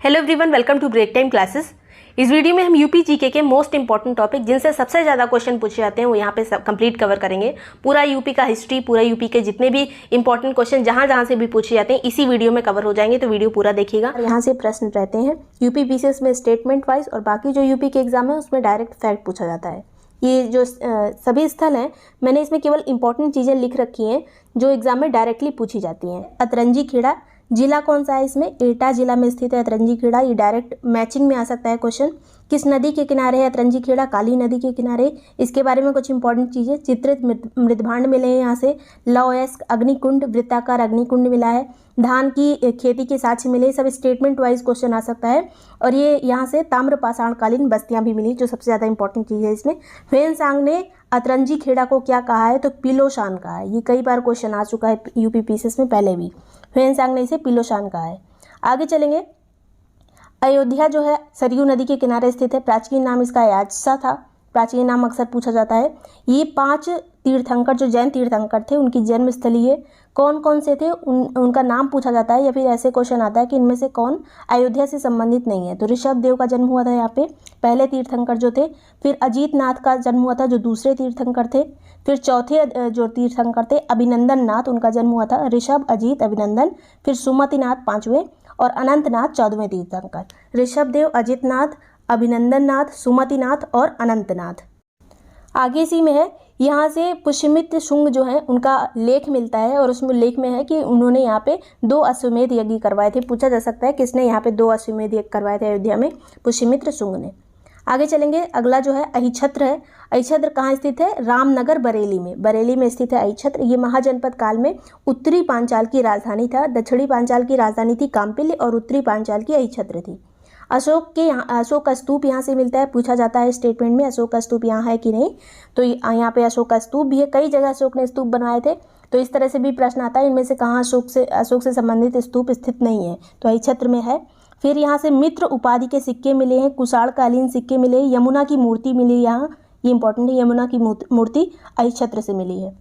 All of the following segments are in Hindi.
Hello everyone, welcome to break time classes. इस वीडियो में हम यूपी जीके के मोस्ट इंपॉर्टेंट टॉपिक जिनसे सबसे ज़्यादा क्वेश्चन पूछे जाते हैं वो यहाँ पे सब कंप्लीट कवर करेंगे। पूरा यूपी का हिस्ट्री, पूरा यूपी के जितने भी इंपॉर्टेंट क्वेश्चन जहाँ से भी पूछे जाते हैं इसी वीडियो में कवर हो जाएंगे, तो वीडियो पूरा देखिएगा। यहाँ से प्रश्न रहते हैं यूपी पीसीएस में स्टेटमेंट वाइज, और बाकी जो यूपी के एग्जाम है उसमें डायरेक्ट फैक्ट पूछा जाता है। ये जो सभी स्थल हैं, मैंने इसमें केवल इंपॉर्टेंट चीज़ें लिख रखी हैं जो एग्जाम में डायरेक्टली पूछी जाती हैं। अतरंजी खेड़ा जिला कौन सा है? इसमें एटा जिला में स्थित है अतरंजी खेड़ा। ये डायरेक्ट मैचिंग में आ सकता है क्वेश्चन। किस नदी के किनारे है अतरंजी खेड़ा? काली नदी के किनारे। इसके बारे में कुछ इंपॉर्टेंट चीज़ें, चित्रित मृदभांड मिले हैं यहाँ से, लौयस्क अग्निकुंड, वृत्ताकार अग्निकुंड मिला है, धान की खेती के साक्ष्य मिले। सब स्टेटमेंट वाइज क्वेश्चन आ सकता है। और ये यहाँ से ताम्र पाषाणकालीन बस्तियाँ भी मिली, जो सबसे ज़्यादा इंपॉर्टेंट चीज़ है इसमें। ह्वेनसांग ने अतरंजी खेड़ा को क्या कहा है? तो पिलोशान कहा है। ये कई बार क्वेश्चन आ चुका है यूपी पीसीएस में पहले भी। ह्वेनसांग ने इसे पिलोशान कहा है। आगे चलेंगे। अयोध्या जो है सरयू नदी के किनारे स्थित है। प्राचीन नाम इसका याचसा था। प्राचीन नाम अक्सर पूछा जाता है। ये 5 तीर्थंकर जो जैन तीर्थंकर थे उनकी जन्मस्थली है। कौन कौन से थे उनका नाम पूछा जाता है, या फिर ऐसे क्वेश्चन आता है कि इनमें से कौन अयोध्या से संबंधित नहीं है। तो ऋषभ देव का जन्म हुआ था यहाँ पे, पहले तीर्थंकर जो थे। फिर अजीत नाथ का जन्म हुआ था जो दूसरे तीर्थंकर थे। फिर चौथे जो तीर्थंकर थे अभिनंदन नाथ, उनका जन्म हुआ था। ऋषभ, अजीत, अभिनंदन। फिर सुमति नाथ 5वें और अनंतनाथ 14वें तीर्थंकर। ऋषभ देव, अजित नाथ, अभिनंदन नाथ, सुमति नाथ और अनंतनाथ। आगे इसी में है, यहाँ से पुष्यमित्र शुंग जो है उनका लेख मिलता है, और उसमें लेख में है कि उन्होंने यहाँ पे 2 अश्वमेध यज्ञ करवाए थे। पूछा जा सकता है किसने यहाँ पे 2 अश्वमेध यज्ञ करवाए थे अयोध्या में? पुष्यमित्र शुंग ने। आगे चलेंगे। अगला जो है अहिछत्र है। अहिछत्र कहाँ स्थित है? रामनगर बरेली में। बरेली में स्थित है अहिछत्र। ये महाजनपद काल में उत्तरी पांचाल की राजधानी था। दक्षिणी पांचाल की राजधानी थी काम्पिल्य और उत्तरी पांचाल की अहिछत्र थी। अशोक स्तूप यहाँ से मिलता है। पूछा जाता है स्टेटमेंट में अशोक स्तूप यहाँ है कि नहीं, तो यहाँ पे अशोक स्तूप भी है। कई जगह अशोक ने स्तूप बनवाए थे, तो इस तरह से भी प्रश्न आता है इनमें से कहाँ अशोक से संबंधित स्तूप स्थित नहीं है, तो अहिछत्र में है। फिर यहाँ से मित्र उपाधि के सिक्के मिले हैं, कुषाणकालीन सिक्के मिले, यमुना की मूर्ति मिली यहाँ, ये इंपॉर्टेंट है, यमुना की मूर्ति अहिछत्र से मिली है।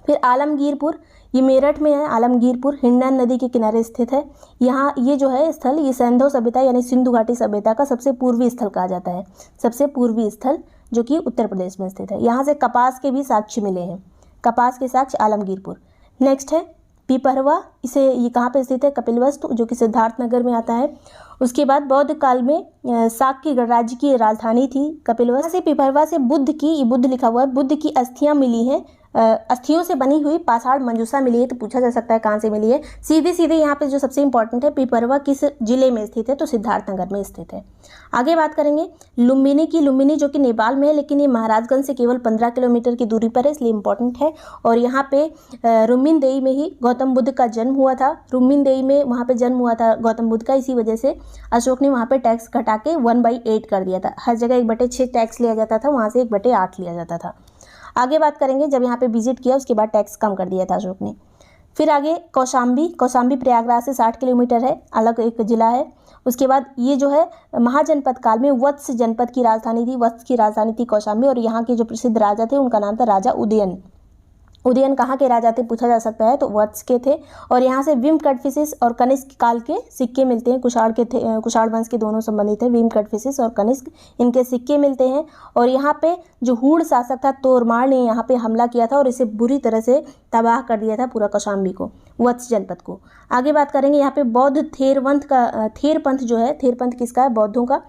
फिर आलमगीरपुर, ये मेरठ में है। आलमगीरपुर हिंडन नदी के किनारे स्थित है। यहाँ ये जो है स्थल, ये सैंधव सभ्यता यानी सिंधु घाटी सभ्यता का सबसे पूर्वी स्थल कहा जाता है। सबसे पूर्वी स्थल जो कि उत्तर प्रदेश में स्थित है। यहाँ से कपास के भी साक्ष्य मिले हैं। कपास के साक्ष्य आलमगीरपुर। नेक्स्ट है पिपरवा, इसे ये कहाँ पे स्थित है? कपिलवस्तु, जो कि सिद्धार्थनगर में आता है। उसके बाद बौद्ध काल में शाक्य गणराज्य की राजधानी थी कपिलवस्तु। से पिपरवा से बुद्ध की, ये बुद्ध लिखा हुआ है, बुद्ध की अस्थियां मिली हैं। अस्थियों से बनी हुई पाषाण मंजूषा मिली है। तो पूछा जा सकता है कहाँ से मिली है। सीधे सीधे यहाँ पे जो सबसे इंपॉर्टेंट है, पिपरवा किस जिले में स्थित है? तो सिद्धार्थनगर में स्थित है। आगे बात करेंगे लुम्बिनी की। लुम्बिनी जो कि नेपाल में है, लेकिन ये महाराजगंज से केवल 15 किलोमीटर की दूरी पर है, इसलिए इंपॉर्टेंट है। और यहाँ पे रुम्मिनदेई में ही गौतम बुद्ध का जन्म हुआ था। रुम्मिनदेई में वहाँ पे जन्म हुआ था गौतम बुद्ध का। इसी वजह से अशोक ने वहाँ पे टैक्स घटा के 1/8 कर दिया था। हर जगह 1/6 टैक्स लिया जाता था, वहाँ से 1/8 लिया जाता था। आगे बात करेंगे, जब यहाँ पे विजिट किया उसके बाद टैक्स कम कर दिया था अशोक ने। फिर आगे कौशाम्बी। कौशाम्बी प्रयागराज से 60 किलोमीटर है, अलग एक जिला है। उसके बाद ये जो है महाजनपद काल में वत्स जनपद की राजधानी थी। वत्स की राजधानी थी कौशाम्बी, और यहाँ के जो प्रसिद्ध राजा थे उनका नाम था राजा उदयन। उदयन कहाँ के राजा थे पूछा जा सकता है, तो वत्स के थे। और यहाँ से विम कटफिशिस और कनिष्क काल के सिक्के मिलते हैं। कुषाण वंश के दोनों संबंधित है, विम कटफिशिस और कनिष्क, इनके सिक्के मिलते हैं। और यहाँ पे जो हूण शासक था तोरमार ने यहाँ पे हमला किया था और इसे बुरी तरह से तबाह कर दिया था पूरा कौशाम्बी को, वत्स जनपद को। आगे बात करेंगे यहाँ पे बौद्ध थेर पंथ जो है, थेर पंथ किसका है? बौद्धों का।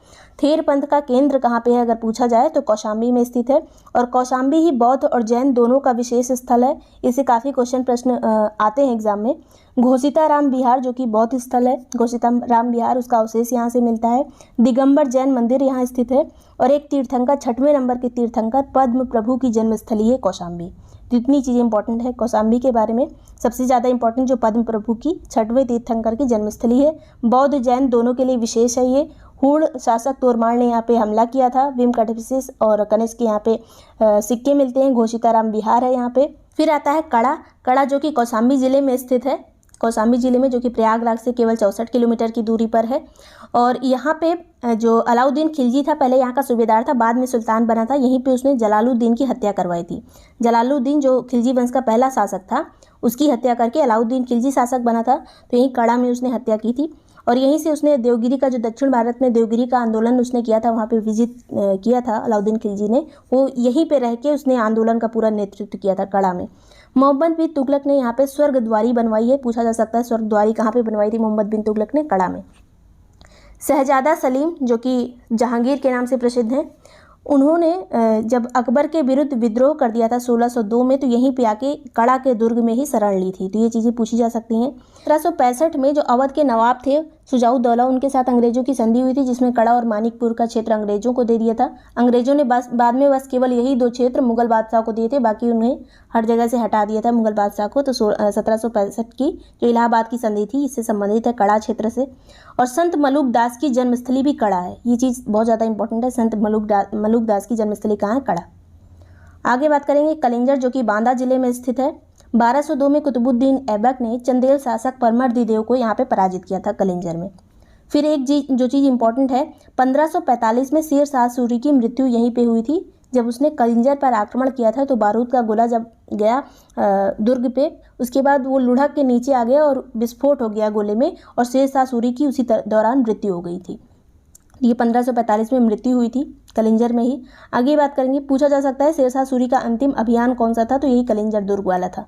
थेर पंथ का केंद्र कहाँ पे है अगर पूछा जाए तो कौशाम्बी में स्थित है। और कौशाम्बी ही बौद्ध और जैन दोनों का विशेष स्थल है। इससे काफ़ी प्रश्न आते हैं एग्जाम में। घोषिताराम विहार जो कि बौद्ध स्थल है, घोषिताराम विहार, उसका अवशेष यहाँ से मिलता है। दिगंबर जैन मंदिर यहाँ स्थित है। और एक तीर्थंकर 6वें नंबर के तीर्थंकर पद्म प्रभु की जन्मस्थली है कौशाम्बी। तो इतनी चीज़ें इंपॉर्टेंट है कौशाम्बी के बारे में। सबसे ज़्यादा इंपॉर्टेंट जो पद्म प्रभु की 6वें तीर्थंकर की जन्मस्थली है। बौद्ध जैन दोनों के लिए विशेष है ये। हूण शासक तोरमार ने यहाँ पे हमला किया था। विम कटफिशिस और कनिष्क के यहाँ पे सिक्के मिलते हैं। घोषिताराम विहार है यहाँ पे। फिर आता है कड़ा जो कि कौशाम्बी जिले में स्थित है। कौशाम्बी जिले में, जो कि प्रयागराज से केवल 64 किलोमीटर की दूरी पर है। और यहाँ पे जो अलाउद्दीन खिलजी था, पहले यहाँ का सूबेदार था, बाद में सुल्तान बना था। यहीं पे उसने जलालुद्दीन की हत्या करवाई थी। जलालुद्दीन जो खिलजी वंश का पहला शासक था, उसकी हत्या करके अलाउद्दीन खिलजी शासक बना था। तो यहीं कड़ा में उसने हत्या की थी। और यहीं से उसने देवगिरी का, जो दक्षिण भारत में देवगिरी का आंदोलन उसने किया था, वहाँ पे विजिट किया था अलाउद्दीन खिलजी ने, वो यहीं पे रह के उसने आंदोलन का पूरा नेतृत्व किया था कड़ा में। मोहम्मद बिन तुगलक ने यहाँ पे स्वर्गद्वारी बनवाई है, पूछा जा सकता है स्वर्गद्वारी कहाँ पे बनवाई थी मोहम्मद बिन तुगलक ने? कड़ा में। शहजादा सलीम जो कि जहांगीर के नाम से प्रसिद्ध हैं, उन्होंने जब अकबर के विरुद्ध विद्रोह कर दिया था 1602 में, तो यहीं पे आके कड़ा के दुर्ग में ही शरण ली थी। तो ये चीज़ें पूछी जा सकती हैं। 1765 में जो अवध के नवाब थे सुजाउद्दौला, उनके साथ अंग्रेजों की संधि हुई थी, जिसमें कड़ा और मानिकपुर का क्षेत्र अंग्रेजों को दे दिया था। अंग्रेजों ने बाद में बस केवल यही 2 क्षेत्र मुगल बादशाह को दिए थे, बाकी उन्हें हर जगह से हटा दिया था मुगल बादशाह को। तो 1765 की जो इलाहाबाद की संधि थी इससे संबंधित है, कड़ा क्षेत्र से। और संत मलुक दास की जन्मस्थली भी कड़ा है, ये चीज़ बहुत ज़्यादा इंपॉर्टेंट है। संत मलुक दास की जन्मस्थली कहाँ है? कड़ा। आगे बात करेंगे कलिंजर, जो कि बांदा जिले में स्थित है। 1202 में कुतुबुद्दीन ऐबक ने चंदेल शासक परमर्दिदेव को यहाँ पे पराजित किया था कलिंजर में। फिर एक जो चीज़ इंपॉर्टेंट है, 1545 में शेर शाह सूरी की मृत्यु यहीं पे हुई थी। जब उसने कलिंजर पर आक्रमण किया था तो बारूद का गोला जब गया दुर्ग पे, उसके बाद वो लुढ़क के नीचे आ गया और विस्फोट हो गया गोले में, और शेर शाह सूरी की उसी दौरान मृत्यु हो गई थी। ये 1545 में मृत्यु हुई थी कलिंजर में ही। आगे बात करेंगे, पूछा जा सकता है शेर शाह सूरी का अंतिम अभियान कौन सा था? तो यही कलिंजर दुर्ग वाला था।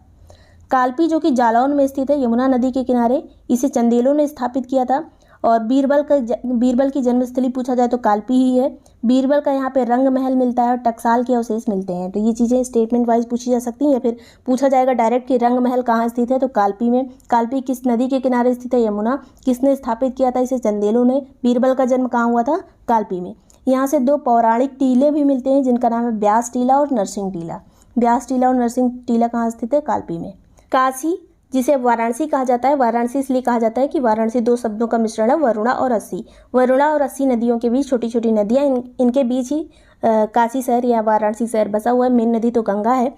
कालपी जो कि जालौन में स्थित है, यमुना नदी के किनारे, इसे चंदेलों ने स्थापित किया था। और बीरबल की जन्मस्थली पूछा जाए तो कालपी ही है। बीरबल का यहाँ पे रंग महल मिलता है और टकसाल के अवशेष मिलते हैं। तो ये चीज़ें स्टेटमेंट वाइज पूछी जा सकती हैं, या फिर पूछा जाएगा डायरेक्ट कि रंग महल कहाँ स्थित है? तो कालपी में। कालपी किस नदी के किनारे स्थित है? यमुना। किसने स्थापित किया था इसे? चंदेलों ने। बीरबल का जन्म कहाँ हुआ था? कालपी में। यहाँ से 2 पौराणिक टीले भी मिलते हैं जिनका नाम है ब्यास टीला और नरसिंह टीला। ब्यास टीला और नरसिंह टीला कहाँ स्थित है? कालपी में। काशी, जिसे वाराणसी कहा जाता है, वाराणसी इसलिए कहा जाता है कि वाराणसी 2 शब्दों का मिश्रण है, वरुणा और अस्सी। वरुणा और अस्सी नदियों के बीच छोटी छोटी नदियाँ, इनके बीच ही काशी शहर या वाराणसी शहर बसा हुआ है। मेन नदी तो गंगा है।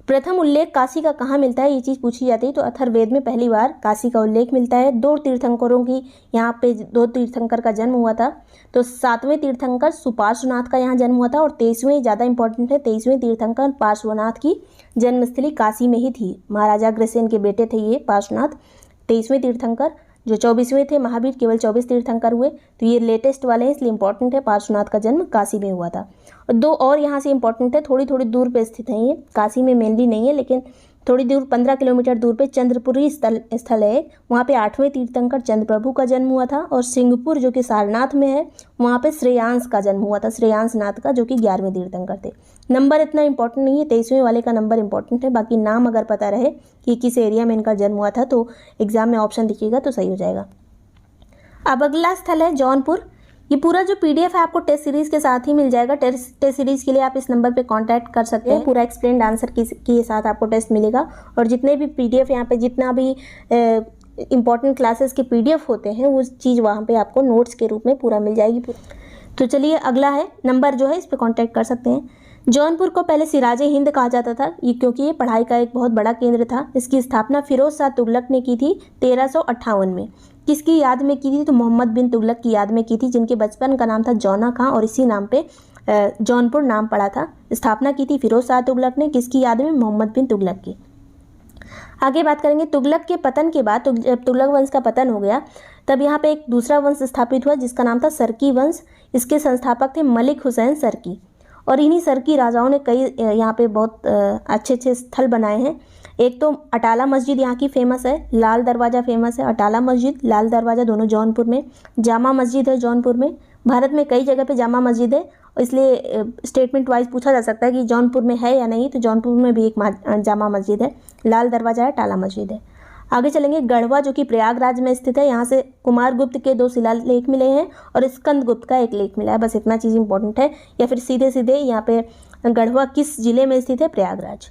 प्रथम उल्लेख काशी का कहाँ मिलता है, ये चीज़ पूछी जाती है। तो अथर्ववेद में पहली बार काशी का उल्लेख मिलता है। 2 तीर्थंकरों की यहाँ पे 2 तीर्थंकर का जन्म हुआ था। तो 7वें तीर्थंकर सुपार्श्वनाथ का यहाँ जन्म हुआ था, और 23वें ज़्यादा इंपॉर्टेंट है, 23वें तीर्थंकर पार्श्वनाथ की जन्मस्थली काशी में ही थी। महाराजा अग्रसेन के बेटे थे ये पार्श्वनाथ, 23वें तीर्थंकर। जो 24वें थे महावीर, केवल 24 तीर्थंकर हुए। तो ये लेटेस्ट वाले हैं, इसलिए इंपॉर्टेंट है। पार्श्वनाथ का जन्म काशी में हुआ था। और 2 और यहाँ से इंपॉर्टेंट है, थोड़ी थोड़ी दूर पे स्थित है, ये काशी में मेनली नहीं है, लेकिन थोड़ी दूर 15 किलोमीटर दूर पे चंद्रपुरी स्थल है। वहाँ पे 8वें तीर्थंकर चंद्रप्रभु का जन्म हुआ था। और सिंहपुर जो कि सारनाथ में है, वहाँ पे श्रेयांश का जन्म हुआ था, श्रेयांश नाथ का, जो कि 11वें तीर्थंकर थे। नंबर इतना इंपॉर्टेंट नहीं है, 23वें वाले का नंबर इंपॉर्टेंट है। बाकी नाम अगर पता रहे कि किस एरिया में इनका जन्म हुआ था तो एग्जाम में ऑप्शन दिखेगा तो सही हो जाएगा। अब अगला स्थल है जौनपुर। ये पूरा जो पीडीएफ है आपको टेस्ट सीरीज के साथ ही मिल जाएगा। टेस्ट सीरीज के लिए आप इस नंबर पे कांटेक्ट कर सकते हैं। पूरा एक्सप्लेन्ड आंसर के साथ आपको टेस्ट मिलेगा। और जितने भी पीडीएफ यहाँ पे, जितना भी इंपॉर्टेंट क्लासेस के पीडीएफ होते हैं, वो चीज़ वहाँ पे आपको नोट्स के रूप में पूरा मिल जाएगी। तो चलिए अगला है नंबर जो है, इस पर कॉन्टैक्ट कर सकते हैं। जौनपुर को पहले सिराज हिंद कहा जाता था, ये क्योंकि ये पढ़ाई का एक बहुत बड़ा केंद्र था। इसकी स्थापना फिरोज शाह तुगलक ने की थी 1358 में। किसकी याद में की थी? तो मोहम्मद बिन तुगलक की याद में की थी, जिनके बचपन का नाम था जौना खां, और इसी नाम पे जौनपुर नाम पड़ा था। स्थापना की थी फिरोज शाह तुगलक ने, किसकी याद में? मोहम्मद बिन तुगलक की। आगे बात करेंगे तुगलक के पतन के बाद। तो जब तुगलक वंश का पतन हो गया तब यहाँ पे एक दूसरा वंश स्थापित हुआ जिसका नाम था सरकी वंश। इसके संस्थापक थे मलिक हुसैन सरकी। और इन्हीं सरकी राजाओं ने कई यहाँ पे बहुत अच्छे अच्छे स्थल बनाए हैं। एक तो अटाला मस्जिद यहाँ की फेमस है, लाल दरवाज़ा फेमस है। अटाला मस्जिद, लाल दरवाज़ा दोनों जौनपुर में। जामा मस्जिद है जौनपुर में। भारत में कई जगह पे जामा मस्जिद है, इसलिए स्टेटमेंट वाइज पूछा जा सकता है कि जौनपुर में है या नहीं। तो जौनपुर में भी एक जामा मस्जिद है, लाल दरवाज़ा है, अटाला मस्जिद है। आगे चलेंगे गढ़वा जो कि प्रयागराज में स्थित है। यहाँ से कुमार गुप्त के 2 शिलालेख मिले हैं और स्कंद गुप्त का एक लेख मिला है। बस इतना चीज़ इंपॉर्टेंट है। या फिर सीधे सीधे यहाँ पे गढ़वा किस जिले में स्थित है? प्रयागराज।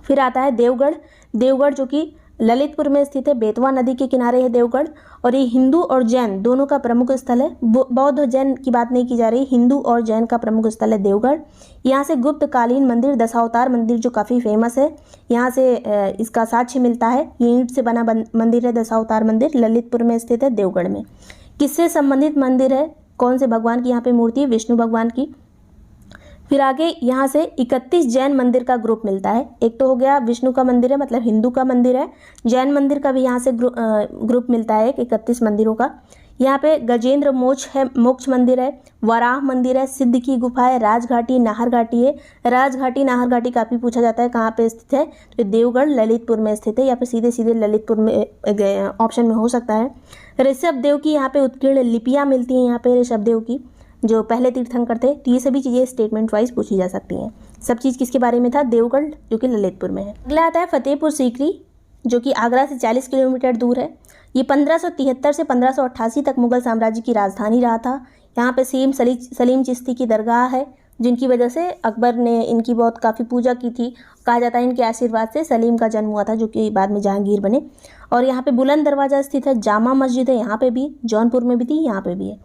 फिर आता है देवगढ़। देवगढ़ जो कि ललितपुर में स्थित है, बेतवा नदी के किनारे है देवगढ़। और ये हिंदू और जैन दोनों का प्रमुख स्थल है। बौद्ध और जैन की बात नहीं की जा रही, हिंदू और जैन का प्रमुख स्थल है देवगढ़। यहाँ से गुप्तकालीन मंदिर दशावतार मंदिर जो काफ़ी फेमस है, यहाँ से इसका साक्ष्य मिलता है। ये ईंट से बना मंदिर है दशावतार मंदिर, ललितपुर में स्थित है देवगढ़ में। किससे संबंधित मंदिर है? कौन से भगवान की यहाँ पे मूर्ति है? विष्णु भगवान की। फिर आगे यहाँ से 31 जैन मंदिर का ग्रुप मिलता है। एक तो हो गया विष्णु का मंदिर है, मतलब हिंदू का मंदिर है। जैन मंदिर का भी यहाँ से ग्रुप मिलता है 31 मंदिरों का। यहाँ पे गजेंद्र मोक्ष मंदिर है, वराह मंदिर है, सिद्ध की गुफा है, राजघाटी नाहर घाटी है। राजघाटी नाहर घाटी काफ़ी पूछा जाता है कहाँ पे स्थित है, तो देवगढ़ ललितपुर में स्थित है, या फिर सीधे सीधे ललितपुर में ऑप्शन में हो सकता है। ऋषभ देव की यहाँ पे उत्कीर्ण लिपियाँ मिलती हैं, यहाँ पे ऋषभ देव की जो पहले तीर्थंकर थे। तो ये सभी चीज़ें स्टेटमेंट वाइज पूछी जा सकती हैं। सब चीज़ किसके बारे में था, देवगढ़ जो कि ललितपुर में है। अगला आता है फतेहपुर सीकरी जो कि आगरा से 40 किलोमीटर दूर है। ये 1573 से 1588 तक मुगल साम्राज्य की राजधानी रहा था। यहाँ पे सलीम चिश्ती की दरगाह है, जिनकी वजह से अकबर ने इनकी बहुत काफ़ी पूजा की थी। कहा जाता है इनके आशीर्वाद से सलीम का जन्म हुआ था, जो कि बाद में जहांगीर बने। और यहाँ पे बुलंद दरवाज़ा स्थित है, जामा मस्जिद है यहाँ पे भी, जौनपुर में भी थी, यहाँ पे भी है।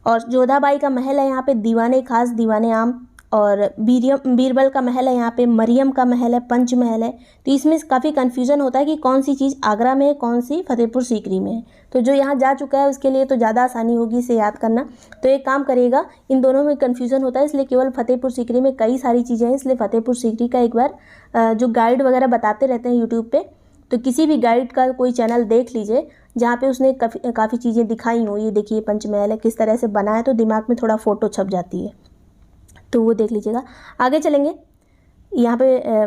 और जोधाबाई का महल है यहाँ पे, दीवाने खास दीवाने आम। और बीरबल का महल है यहाँ पे, मरियम का महल है, पंच महल है। तो इसमें काफ़ी कन्फ्यूज़न होता है कि कौन सी चीज़ आगरा में है, कौन सी फतेहपुर सीकरी में है। तो जो यहाँ जा चुका है उसके लिए तो ज़्यादा आसानी होगी इसे याद करना। तो एक काम करिएगा, इन दोनों में कन्फ्यूज़न होता है, इसलिए केवल फतेहपुर सीकरी में कई सारी चीज़ें हैं, इसलिए फतेहपुर सीकरी का एक बार जो गाइड वगैरह बताते रहते हैं यूट्यूब पर, तो किसी भी गाइड का कोई चैनल देख लीजिए जहाँ पे उसने काफ़ी चीज़ें दिखाई हो। ये देखिए पंचमहल है, किस तरह से बना है, तो दिमाग में थोड़ा फ़ोटो छप जाती है, तो वो देख लीजिएगा। आगे चलेंगे, यहाँ पे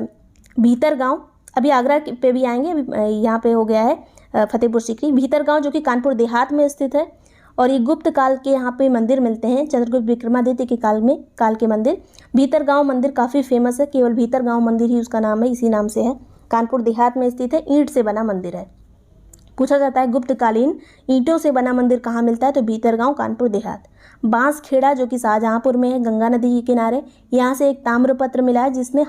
भीतर गांव, अभी आगरा पे भी आएंगे। अभी यहाँ पे हो गया है फतेहपुर सीकरी। भीतर गांव जो कि कानपुर देहात में स्थित है, और ये गुप्त काल के यहाँ पे मंदिर मिलते हैं, चंद्रगुप्त विक्रमादित्य के काल के मंदिर। भीतर गांव मंदिर काफ़ी फेमस है, केवल भीतर गांव मंदिर ही उसका नाम है, इसी नाम से है। कानपुर देहात में स्थित है, ईंट से बना मंदिर है। पूछा जाता है गुप्तकालीन ईंटों से बना मंदिर कहाँ मिलता है, तो भीतरगांव कानपुर देहात। बांस खेड़ा जो कि शाहजहांपुर में है, गंगा नदी के किनारे। यहाँ से एक ताम्रपत्र मिला है जिसमें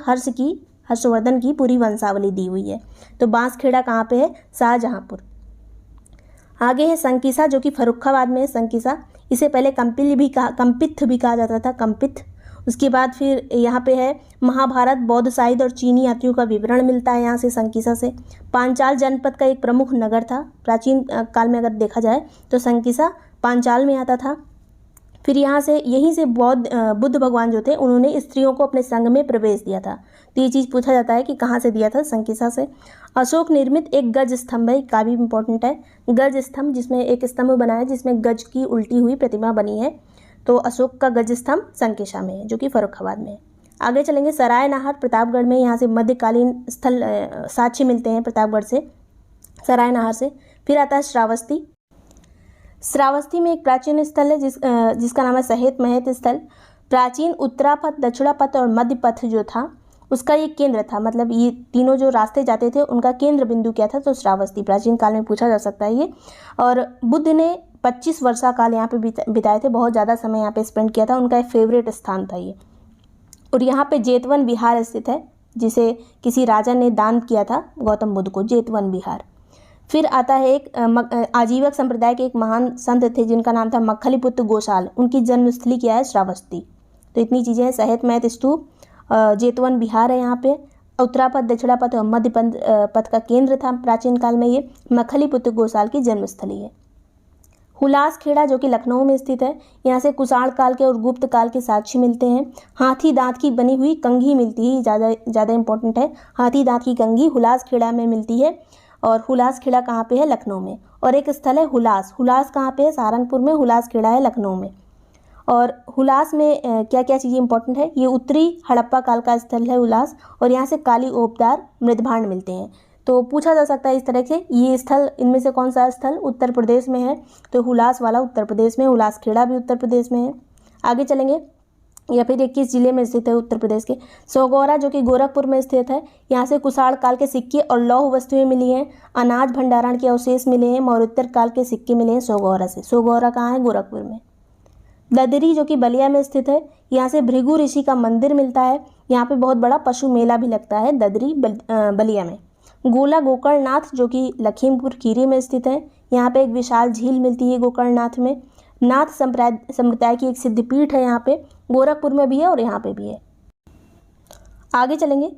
हर्षवर्धन की पूरी वंशावली दी हुई है। तो बांस खेड़ा कहाँ पे है, शाहजहांपुर। आगे है संकिसा जो कि फर्रुखाबाद में है। संकिसा, इसे पहले कंपित भी कहा जाता था, कंपित। उसके बाद फिर यहाँ पे है महाभारत, बौद्ध साहित्य और चीनी यात्रियों का विवरण मिलता है यहाँ से, संकिसा से। पांचाल जनपद का एक प्रमुख नगर था प्राचीन काल में, अगर देखा जाए तो संकिसा पांचाल में आता था। फिर यहाँ से यहीं से बुद्ध भगवान जो थे उन्होंने स्त्रियों को अपने संघ में प्रवेश दिया था। तो ये चीज़ पूछा जाता है कि कहाँ से दिया था, संकिसा से। अशोक निर्मित एक गज स्तंभ है, काफ़ी इंपॉर्टेंट है। गज स्तंभ, जिसमें एक स्तंभ बना है जिसमें गज की उल्टी हुई प्रतिमा बनी है। तो अशोक का गज स्तंभ संकिसा में है, जो कि फर्रुखाबाद में है। आगे चलेंगे, सराय नाहर प्रतापगढ़ में। यहाँ से मध्यकालीन स्थल साक्ष्य मिलते हैं प्रतापगढ़ से, सराय नाहर से। फिर आता है श्रावस्ती। श्रावस्ती में एक प्राचीन स्थल है जिसका नाम है सहेत महत स्थल। प्राचीन उत्तरापथ, दक्षिणापथ और मध्य पथ जो था उसका ये केंद्र था, मतलब ये तीनों जो रास्ते जाते थे उनका केंद्र बिंदु क्या था, तो श्रावस्ती। प्राचीन काल में पूछा जा सकता है ये। और बुद्ध ने 25 वर्षा काल यहाँ पे बिताए थे, बहुत ज़्यादा समय यहाँ पे स्पेंड किया था, उनका एक फेवरेट स्थान था ये। और यहाँ पे जेतवन विहार स्थित है, जिसे किसी राजा ने दान किया था गौतम बुद्ध को, जेतवन विहार। फिर आता है एक आजीवक संप्रदाय के एक महान संत थे जिनका नाम था मक्खलीपुत्र गोसाल, उनकी जन्मस्थली क्या है, श्रावस्ती। तो इतनी चीज़ें हैं, सहेत महत स्तूप, जेतवन विहार है यहाँ पे, उत्तरापथ, दक्षिणापथ और मध्य पथ का केंद्र था प्राचीन काल में ये, मक्खलीपुत्र गोसाल की जन्मस्थली है। हुलास खेड़ा जो कि लखनऊ में स्थित है, यहाँ से कुषाण काल के और गुप्त काल के साक्ष्य मिलते हैं। हाथी दांत की बनी हुई कंघी मिलती है, ज़्यादा इंपॉर्टेंट है। हाथी दांत की कंघी हुलास खेड़ा में मिलती है, और हुलास खेड़ा कहाँ पे है, लखनऊ में। और एक स्थल है हुलास, हुलास कहाँ पे है, सहारनपुर में। हुलास खेड़ा है लखनऊ में। और हुलास में क्या क्या चीज़ें इंपॉर्टेंट है, ये उत्तरी हड़प्पा काल का स्थल है हुलास, और यहाँ से काली ओपदार मृदभांड मिलते हैं। तो पूछा जा सकता है इस तरह से, ये स्थल इनमें से कौन सा स्थल उत्तर प्रदेश में है, तो हुलास वाला उत्तर प्रदेश में, हुलास खेड़ा भी उत्तर प्रदेश में है। आगे चलेंगे, या फिर 21 जिले में स्थित है उत्तर प्रदेश के। सोगौरा जो कि गोरखपुर में स्थित है, यहाँ से कुषाण काल के सिक्के और लौह वस्तुएं मिली हैं। अनाज भंडारण के अवशेष मिले हैं, मौर्योत्तर काल के सिक्के मिले हैं सोगौरा से। सोगौरा कहाँ है, गोरखपुर में। ददरी जो कि बलिया में स्थित है, यहाँ से भृगु ऋषि का मंदिर मिलता है। यहाँ पे बहुत बड़ा पशु मेला भी लगता है ददरी बलिया में। गोला गोकर्णनाथ जो कि लखीमपुर खीरी में स्थित है, यहाँ पे एक विशाल झील मिलती है गोकर्णनाथ में। नाथ संप्रदाय की एक सिद्धपीठ है, यहाँ पे गोरखपुर में भी है और यहाँ पे भी है। आगे चलेंगे,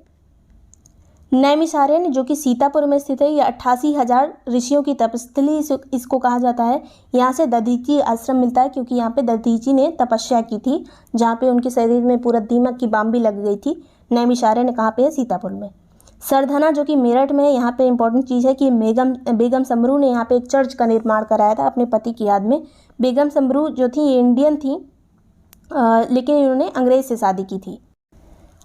नैमिषारण्य जो कि सीतापुर में स्थित है, ये 88,000 ऋषियों की तपस्थली इसको कहा जाता है। यहाँ से दधीची आश्रम मिलता है क्योंकि यहाँ पे दधीची ने तपस्या की थी, जहाँ पे उनके शरीर में पूरा दीमक की बाम भी लग गई थी। नैमिषारण्य कहाँ पे है? सीतापुर में। सरधना जो कि मेरठ में है, यहाँ पे इंपॉर्टेंट चीज़ है कि बेगम समरू ने यहाँ पे एक चर्च का निर्माण कराया था अपने पति की याद में। बेगम समरू जो थी ये इंडियन थी, लेकिन इन्होंने अंग्रेज से शादी की थी।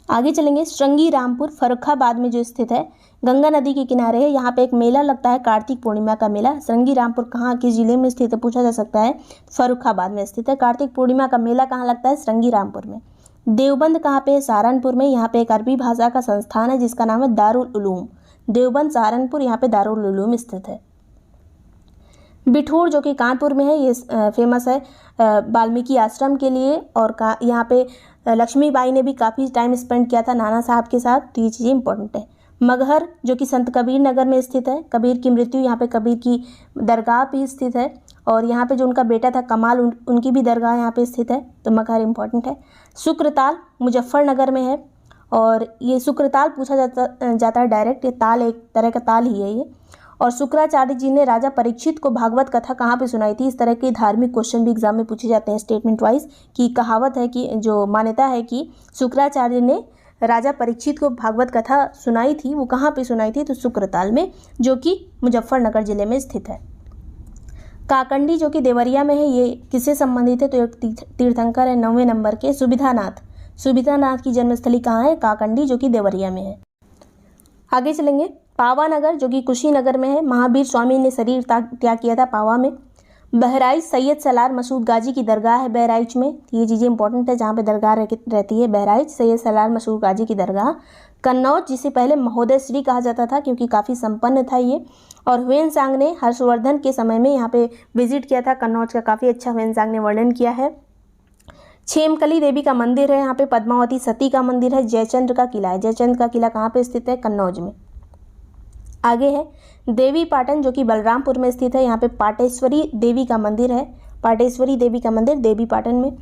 आगे चलेंगे, श्रृंगी रामपुर फर्रुखाबाद में जो स्थित है, गंगा नदी के किनारे है। यहाँ पे एक मेला लगता है, कार्तिक पूर्णिमा का मेला। श्रृंगी रामपुर कहाँ, किस जिले में स्थित है पूछा जा सकता है, फर्रुखाबाद में स्थित है। कार्तिक पूर्णिमा का मेला कहाँ लगता है? श्रृंगी रामपुर में। देवबंद कहाँ पे है? सहारनपुर में। यहाँ पे एक अरबी भाषा का संस्थान है जिसका नाम है दारुल उलूम। देवबंद सहारनपुर, यहाँ पे दारुल उलूम स्थित है। बिठूर जो कि कानपुर में है, ये फेमस है वाल्मीकि आश्रम के लिए, और यहाँ पे लक्ष्मीबाई ने भी काफ़ी टाइम स्पेंड किया था नाना साहब के साथ, तो ये चीज़ें इंपॉर्टेंट है। मगहर जो कि संत कबीर नगर में स्थित है। कबीर की मृत्यु, यहाँ पे कबीर की दरगाह भी स्थित है, और यहाँ पे जो उनका बेटा था कमाल, उनकी भी दरगाह यहाँ पे स्थित है, तो मगहर इंपॉर्टेंट है। शुक्रताल मुजफ्फरनगर में है, और ये शुक्रताल पूछा जाता है डायरेक्ट, ये ताल एक तरह का ताल ही है ये। और शुक्राचार्य जी ने राजा परीक्षित को भागवत कथा कहाँ पे सुनाई थी? इस तरह के धार्मिक क्वेश्चन भी एग्जाम में पूछे जाते हैं स्टेटमेंट वाइज, कि कहावत है कि जो मान्यता है कि शुक्राचार्य ने राजा परीक्षित को भागवत कथा सुनाई थी, वो कहाँ पे सुनाई थी? तो शुक्रताल में, जो कि मुजफ्फरनगर जिले में स्थित है। काकंडी जो कि देवरिया में है, ये किससे संबंधित है? तो एक तीर्थंकर है 9वें नंबर के, सुविधानाथ की जन्मस्थली कहाँ है? काकंडी जो कि देवरिया में है। आगे चलेंगे, पावानगर जो कि कुशीनगर में है, महावीर स्वामी ने शरीर त्याग किया था पावा में। बहराइच सैयद सलार मसूद गाजी की दरगाह है बहराइच में, ये चीज़ें इंपॉर्टेंट है, जहाँ पे दरगाह रहती है बहराइच सैयद सलार मसूद गाजी की दरगाह। कन्नौज जिसे पहले महोदय श्री कहा जाता था क्योंकि काफ़ी संपन्न था ये, और ह्वेनसांग ने हर्षवर्धन के समय में यहाँ पे विजिट किया था कन्नौज का, काफ़ी अच्छा ह्वेनसांग ने वर्णन किया है। छेमकली देवी का मंदिर है यहाँ पे, पद्मावती सती का मंदिर है, जयचंद्र का किला है। जयचंद्र का किला कहाँ पे स्थित है? कन्नौज में। आगे है देवी पाटन जो कि बलरामपुर में स्थित है, यहाँ पे पाटेश्वरी देवी का मंदिर है, पाटेश्वरी देवी का मंदिर देवी पाटन में।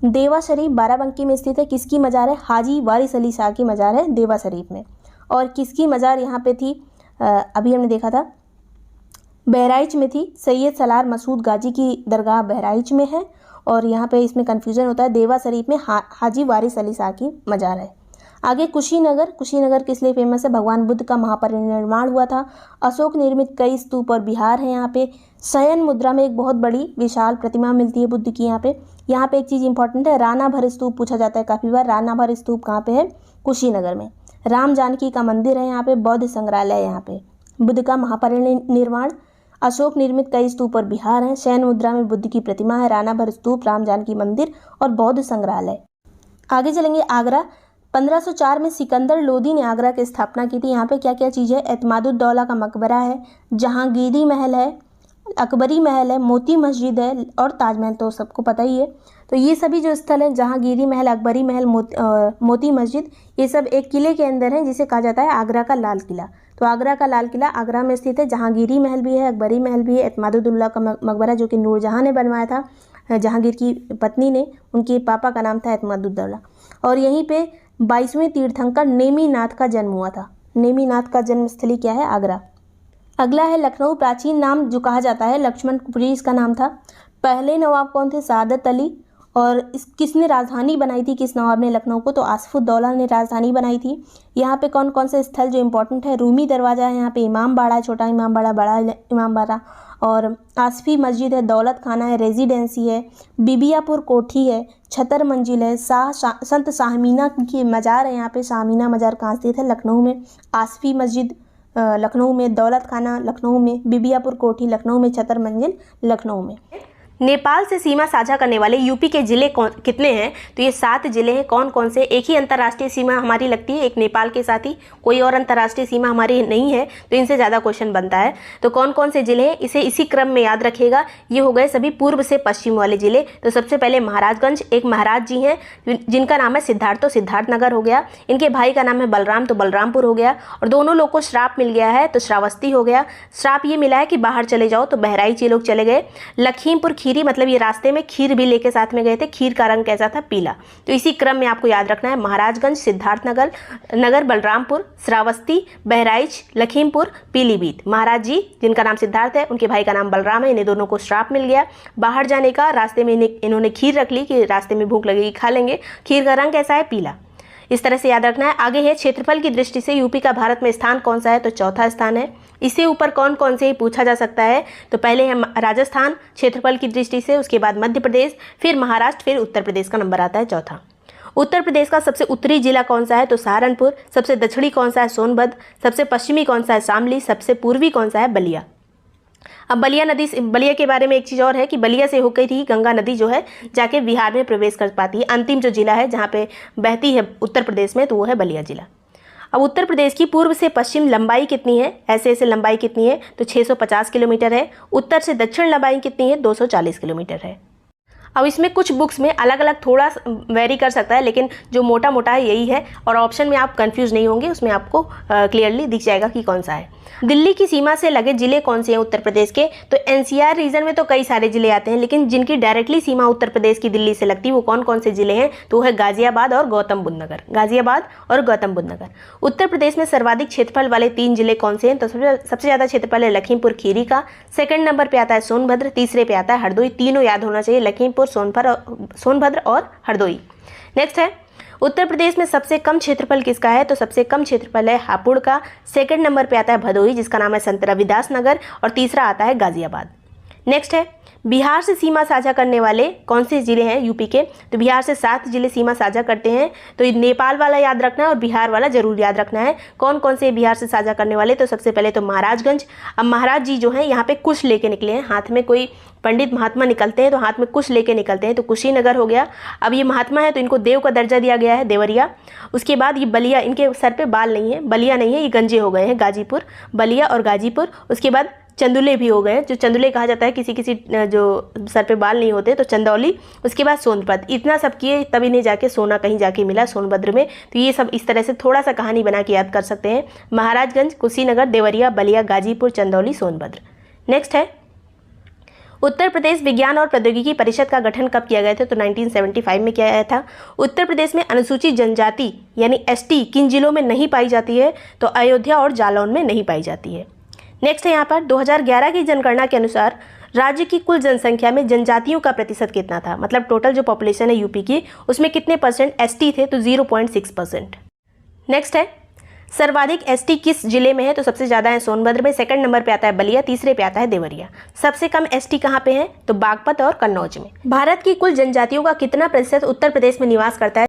देवा शरीफ बाराबंकी में स्थित है, किसकी मज़ार है? हाजी वारिस अली शाह की मज़ार है देवा शरीफ में। और किसकी मज़ार यहाँ पे थी? अभी हमने देखा था बहराइच में थी, सैयद सलार मसूद गाजी की दरगाह बहराइच में है, और यहाँ पे इसमें कन्फ्यूज़न होता है, देवा शरीफ में हाजी वारिस अली शाह की मज़ार है। आगे कुशीनगर किस लिए फेमस है? भगवान बुद्ध का महापरिनिर्वाण हुआ था। अशोक निर्मित कई स्तूप और विहार हैं यहाँ पे। शयन मुद्रा में एक बहुत बड़ी विशाल प्रतिमा मिलती है बुद्ध की यहाँ पे। यहाँ पे एक चीज़ इंपॉर्टेंट है, राणा भर स्तूप पूछा जाता है काफ़ी बार। राणा भर स्तूप कहाँ पे है? कुशीनगर में। राम जानकी का मंदिर है यहाँ पे, बौद्ध संग्रहालय यहाँ पे। बुद्ध का महापरिनिर्वाण, अशोक निर्मित कई स्तूप और विहार हैं, शयन मुद्रा में बुद्ध की प्रतिमा है, राणा भर स्तूप, राम जानकी मंदिर और बौद्ध संग्रहालय। आगे चलेंगे, आगरा। 1504 में सिकंदर लोदी ने आगरा की स्थापना की थी। यहाँ पे क्या क्या चीज़ है? एतमादुद्दौला का मकबरा है, जहांगीरी महल है, अकबरी महल है, मोती मस्जिद है और ताजमहल तो सबको पता ही है। तो ये सभी जो स्थल हैं, जहांगीरी महल, अकबरी महल, मोती मस्जिद, ये सब एक किले के अंदर हैं जिसे कहा जाता है आगरा का लाल किला। तो आगरा का लाल किला आगरा में स्थित है। जहांगीरी महल भी है, अकबरी महल भी है, एतमादुद्दौला का मकबरा जो कि नूरजहाँ ने बनवाया था, जहांगीर की पत्नी ने, उनके पापा का नाम था एतमादुद्दौला। और यहीं पे 22वें तीर्थंकर नेमीनाथ का जन्म हुआ था। नेमीनाथ का जन्मस्थली क्या है? आगरा। अगला है लखनऊ। प्राचीन नाम जो कहा जाता है लक्ष्मणपुरी इसका नाम था। पहले नवाब कौन थे? सादत अली। और किसने राजधानी बनाई थी, किस नवाब ने लखनऊ को? तो आसफुद्दौला ने राजधानी बनाई थी। यहाँ पे कौन कौन से स्थल जो इंपॉर्टेंट है? रूमी दरवाज़ा है यहाँ पे, इमाम बाड़ा है, छोटा इमाम बाड़ा, बड़ा इमाम बाड़ा, और आसफी मस्जिद है, दौलत खाना है, रेजिडेंसी है, बिबियापुर कोठी है, छतर मंजिल है, संत शाहमीना की मज़ार है यहाँ पे। शाहमीना मज़ार कहाँ स्थित है? लखनऊ में। आसफी मस्जिद लखनऊ में, दौलत खाना लखनऊ में, बिबियापुर कोठी लखनऊ में, छतर मंजिल लखनऊ में। नेपाल से सीमा साझा करने वाले यूपी के ज़िले कितने हैं? तो ये 7 ज़िले हैं। कौन कौन से? एक ही अंतर्राष्ट्रीय सीमा हमारी लगती है, एक नेपाल के साथ ही, कोई और अंतर्राष्ट्रीय सीमा हमारी नहीं है, तो इनसे ज़्यादा क्वेश्चन बनता है। तो कौन कौन से ज़िले हैं, इसे इसी क्रम में याद रखिएगा। ये हो गए सभी पूर्व से पश्चिम वाले ज़िले। तो सबसे पहले महाराजगंज, एक महाराज जी हैं जिनका नाम है सिद्धार्थ, तो सिद्धार्थनगर हो गया। इनके भाई का नाम है बलराम, तो बलरामपुर हो गया। और दोनों लोग को श्राप मिल गया है, तो श्रावस्ती हो गया। श्राप ये मिला है कि बाहर चले जाओ, तो बहराइच ये लोग चले गए। लखीमपुर खीरी मतलब ये रास्ते में खीर भी लेके साथ में गए थे। खीर का रंग कैसा था? पीला। तो इसी क्रम में आपको याद रखना है महाराजगंज, सिद्धार्थनगर, बलरामपुर, श्रावस्ती, बहराइच, लखीमपुर, पीलीभीत। महाराज जी जिनका नाम सिद्धार्थ है, उनके भाई का नाम बलराम है, इन्हें दोनों को श्राप मिल गया बाहर जाने का। रास्ते में इन्होंने खीर रख ली कि रास्ते में भूख लगेगी, खा लेंगे। खीर का रंग कैसा है? पीला। इस तरह से याद रखना है। आगे है क्षेत्रफल की दृष्टि से यूपी का भारत में स्थान कौन सा है? तो चौथा स्थान है। इससे ऊपर कौन कौन से ही पूछा जा सकता है? तो पहले है राजस्थान क्षेत्रफल की दृष्टि से, उसके बाद मध्य प्रदेश, फिर महाराष्ट्र, फिर उत्तर प्रदेश का नंबर आता है चौथा। उत्तर प्रदेश का सबसे उत्तरी जिला कौन सा है? तो सहारनपुर। सबसे दक्षिणी कौन सा है? सोनभद्र। सबसे पश्चिमी कौन सा है? शामली। सबसे पूर्वी कौन सा है? बलिया। अब बलिया के बारे में एक चीज़ और है कि बलिया से होकर ही गंगा नदी जो है जाके बिहार में प्रवेश कर पाती है। अंतिम जो जिला है जहाँ पे बहती है उत्तर प्रदेश में, तो वो है बलिया जिला। अब उत्तर प्रदेश की पूर्व से पश्चिम लंबाई कितनी है? ऐसे लंबाई कितनी है? तो 650 किलोमीटर है। उत्तर से दक्षिण लंबाई कितनी है? 240 किलोमीटर है। अब इसमें कुछ बुक्स में अलग अलग थोड़ा वेरी कर सकता है, लेकिन जो मोटा मोटा है यही है, और ऑप्शन में आप कंफ्यूज नहीं होंगे, उसमें आपको क्लियरली दिख जाएगा कि कौन सा है। दिल्ली की सीमा से लगे जिले कौन से हैं उत्तर प्रदेश के? तो एनसीआर रीजन में तो कई सारे जिले आते हैं, लेकिन जिनकी डायरेक्टली सीमा उत्तर प्रदेश की दिल्ली से लगती है वो कौन कौन से जिले हैं? तो वो है गाजियाबाद और गौतम बुद्ध नगर। गाजियाबाद और गौतम बुद्ध नगर। उत्तर प्रदेश में सर्वाधिक क्षेत्रफल वाले 3 जिले कौन से हैं? तो सबसे ज़्यादा क्षेत्रफल है लखीमपुर खीरी का, सेकंड नंबर पे आता है सोनभद्र, तीसरे पे आता है हरदोई। तीनों याद होना चाहिए, लखीमपुर, सोनभद्र और हरदोई। नेक्स्ट है उत्तर प्रदेश में सबसे कम क्षेत्रफल किसका है? तो सबसे कम क्षेत्रफल है हापुड़ का, सेकंड नंबर पे आता है भदोही जिसका नाम है संत रविदास नगर, और तीसरा आता है गाजियाबाद। नेक्स्ट है बिहार से सीमा साझा करने वाले कौन से जिले हैं यूपी के? तो बिहार से 7 जिले सीमा साझा करते हैं, तो नेपाल वाला याद रखना है और बिहार वाला जरूर याद रखना है। कौन कौन से बिहार से साझा करने वाले? तो सबसे पहले तो महाराजगंज। अब महाराज जी जो हैं यहाँ पे कुश लेके निकले हैं, हाथ में कोई पंडित महात्मा निकलते हैं तो हाथ में कुश लेके निकलते हैं, तो कुशीनगर हो गया। अब ये महात्मा है तो इनको देव का दर्जा दिया गया है, देवरिया। उसके बाद ये बलिया, इनके सर पे बाल नहीं है, बलिया नहीं है, ये गंजे हो गए हैं, गाजीपुर, बलिया और गाजीपुर। उसके बाद चंदुले भी हो गए, जो चंदुले कहा जाता है किसी जो सर पे बाल नहीं होते, तो चंदौली। उसके बाद सोनभद्र। इतना सब किए तब इन्हें जाके सोना कहीं जाके मिला सोनभद्र में। तो ये सब इस तरह से थोड़ा सा कहानी बना के याद कर सकते हैं। महाराजगंज, कुशीनगर, देवरिया, बलिया, गाजीपुर, चंदौली, सोनभद्र। नेक्स्ट है उत्तर प्रदेश विज्ञान और प्रौद्योगिकी परिषद का गठन कब किया गया था? तो 1975 में किया गया था। उत्तर प्रदेश में अनुसूचित जनजाति यानी एसटी किन जिलों में नहीं पाई जाती है? तो अयोध्या और जालौन में नहीं पाई जाती है। नेक्स्ट है यहाँ पर 2011 की जनगणना के अनुसार राज्य की कुल जनसंख्या में जनजातियों का प्रतिशत कितना था? मतलब टोटल जो पॉपुलेशन है यूपी की उसमें कितने % एसटी थे? तो 0.6%। नेक्स्ट है सर्वाधिक एसटी किस जिले में है? तो सबसे ज़्यादा है सोनभद्र में, सेकंड नंबर पे आता है बलिया, तीसरे पे आता है देवरिया। सबसे कम एसटी कहाँ पे है? तो बागपत और कन्नौज में। भारत की कुल जनजातियों का कितना प्रतिशत उत्तर प्रदेश में निवास करता है?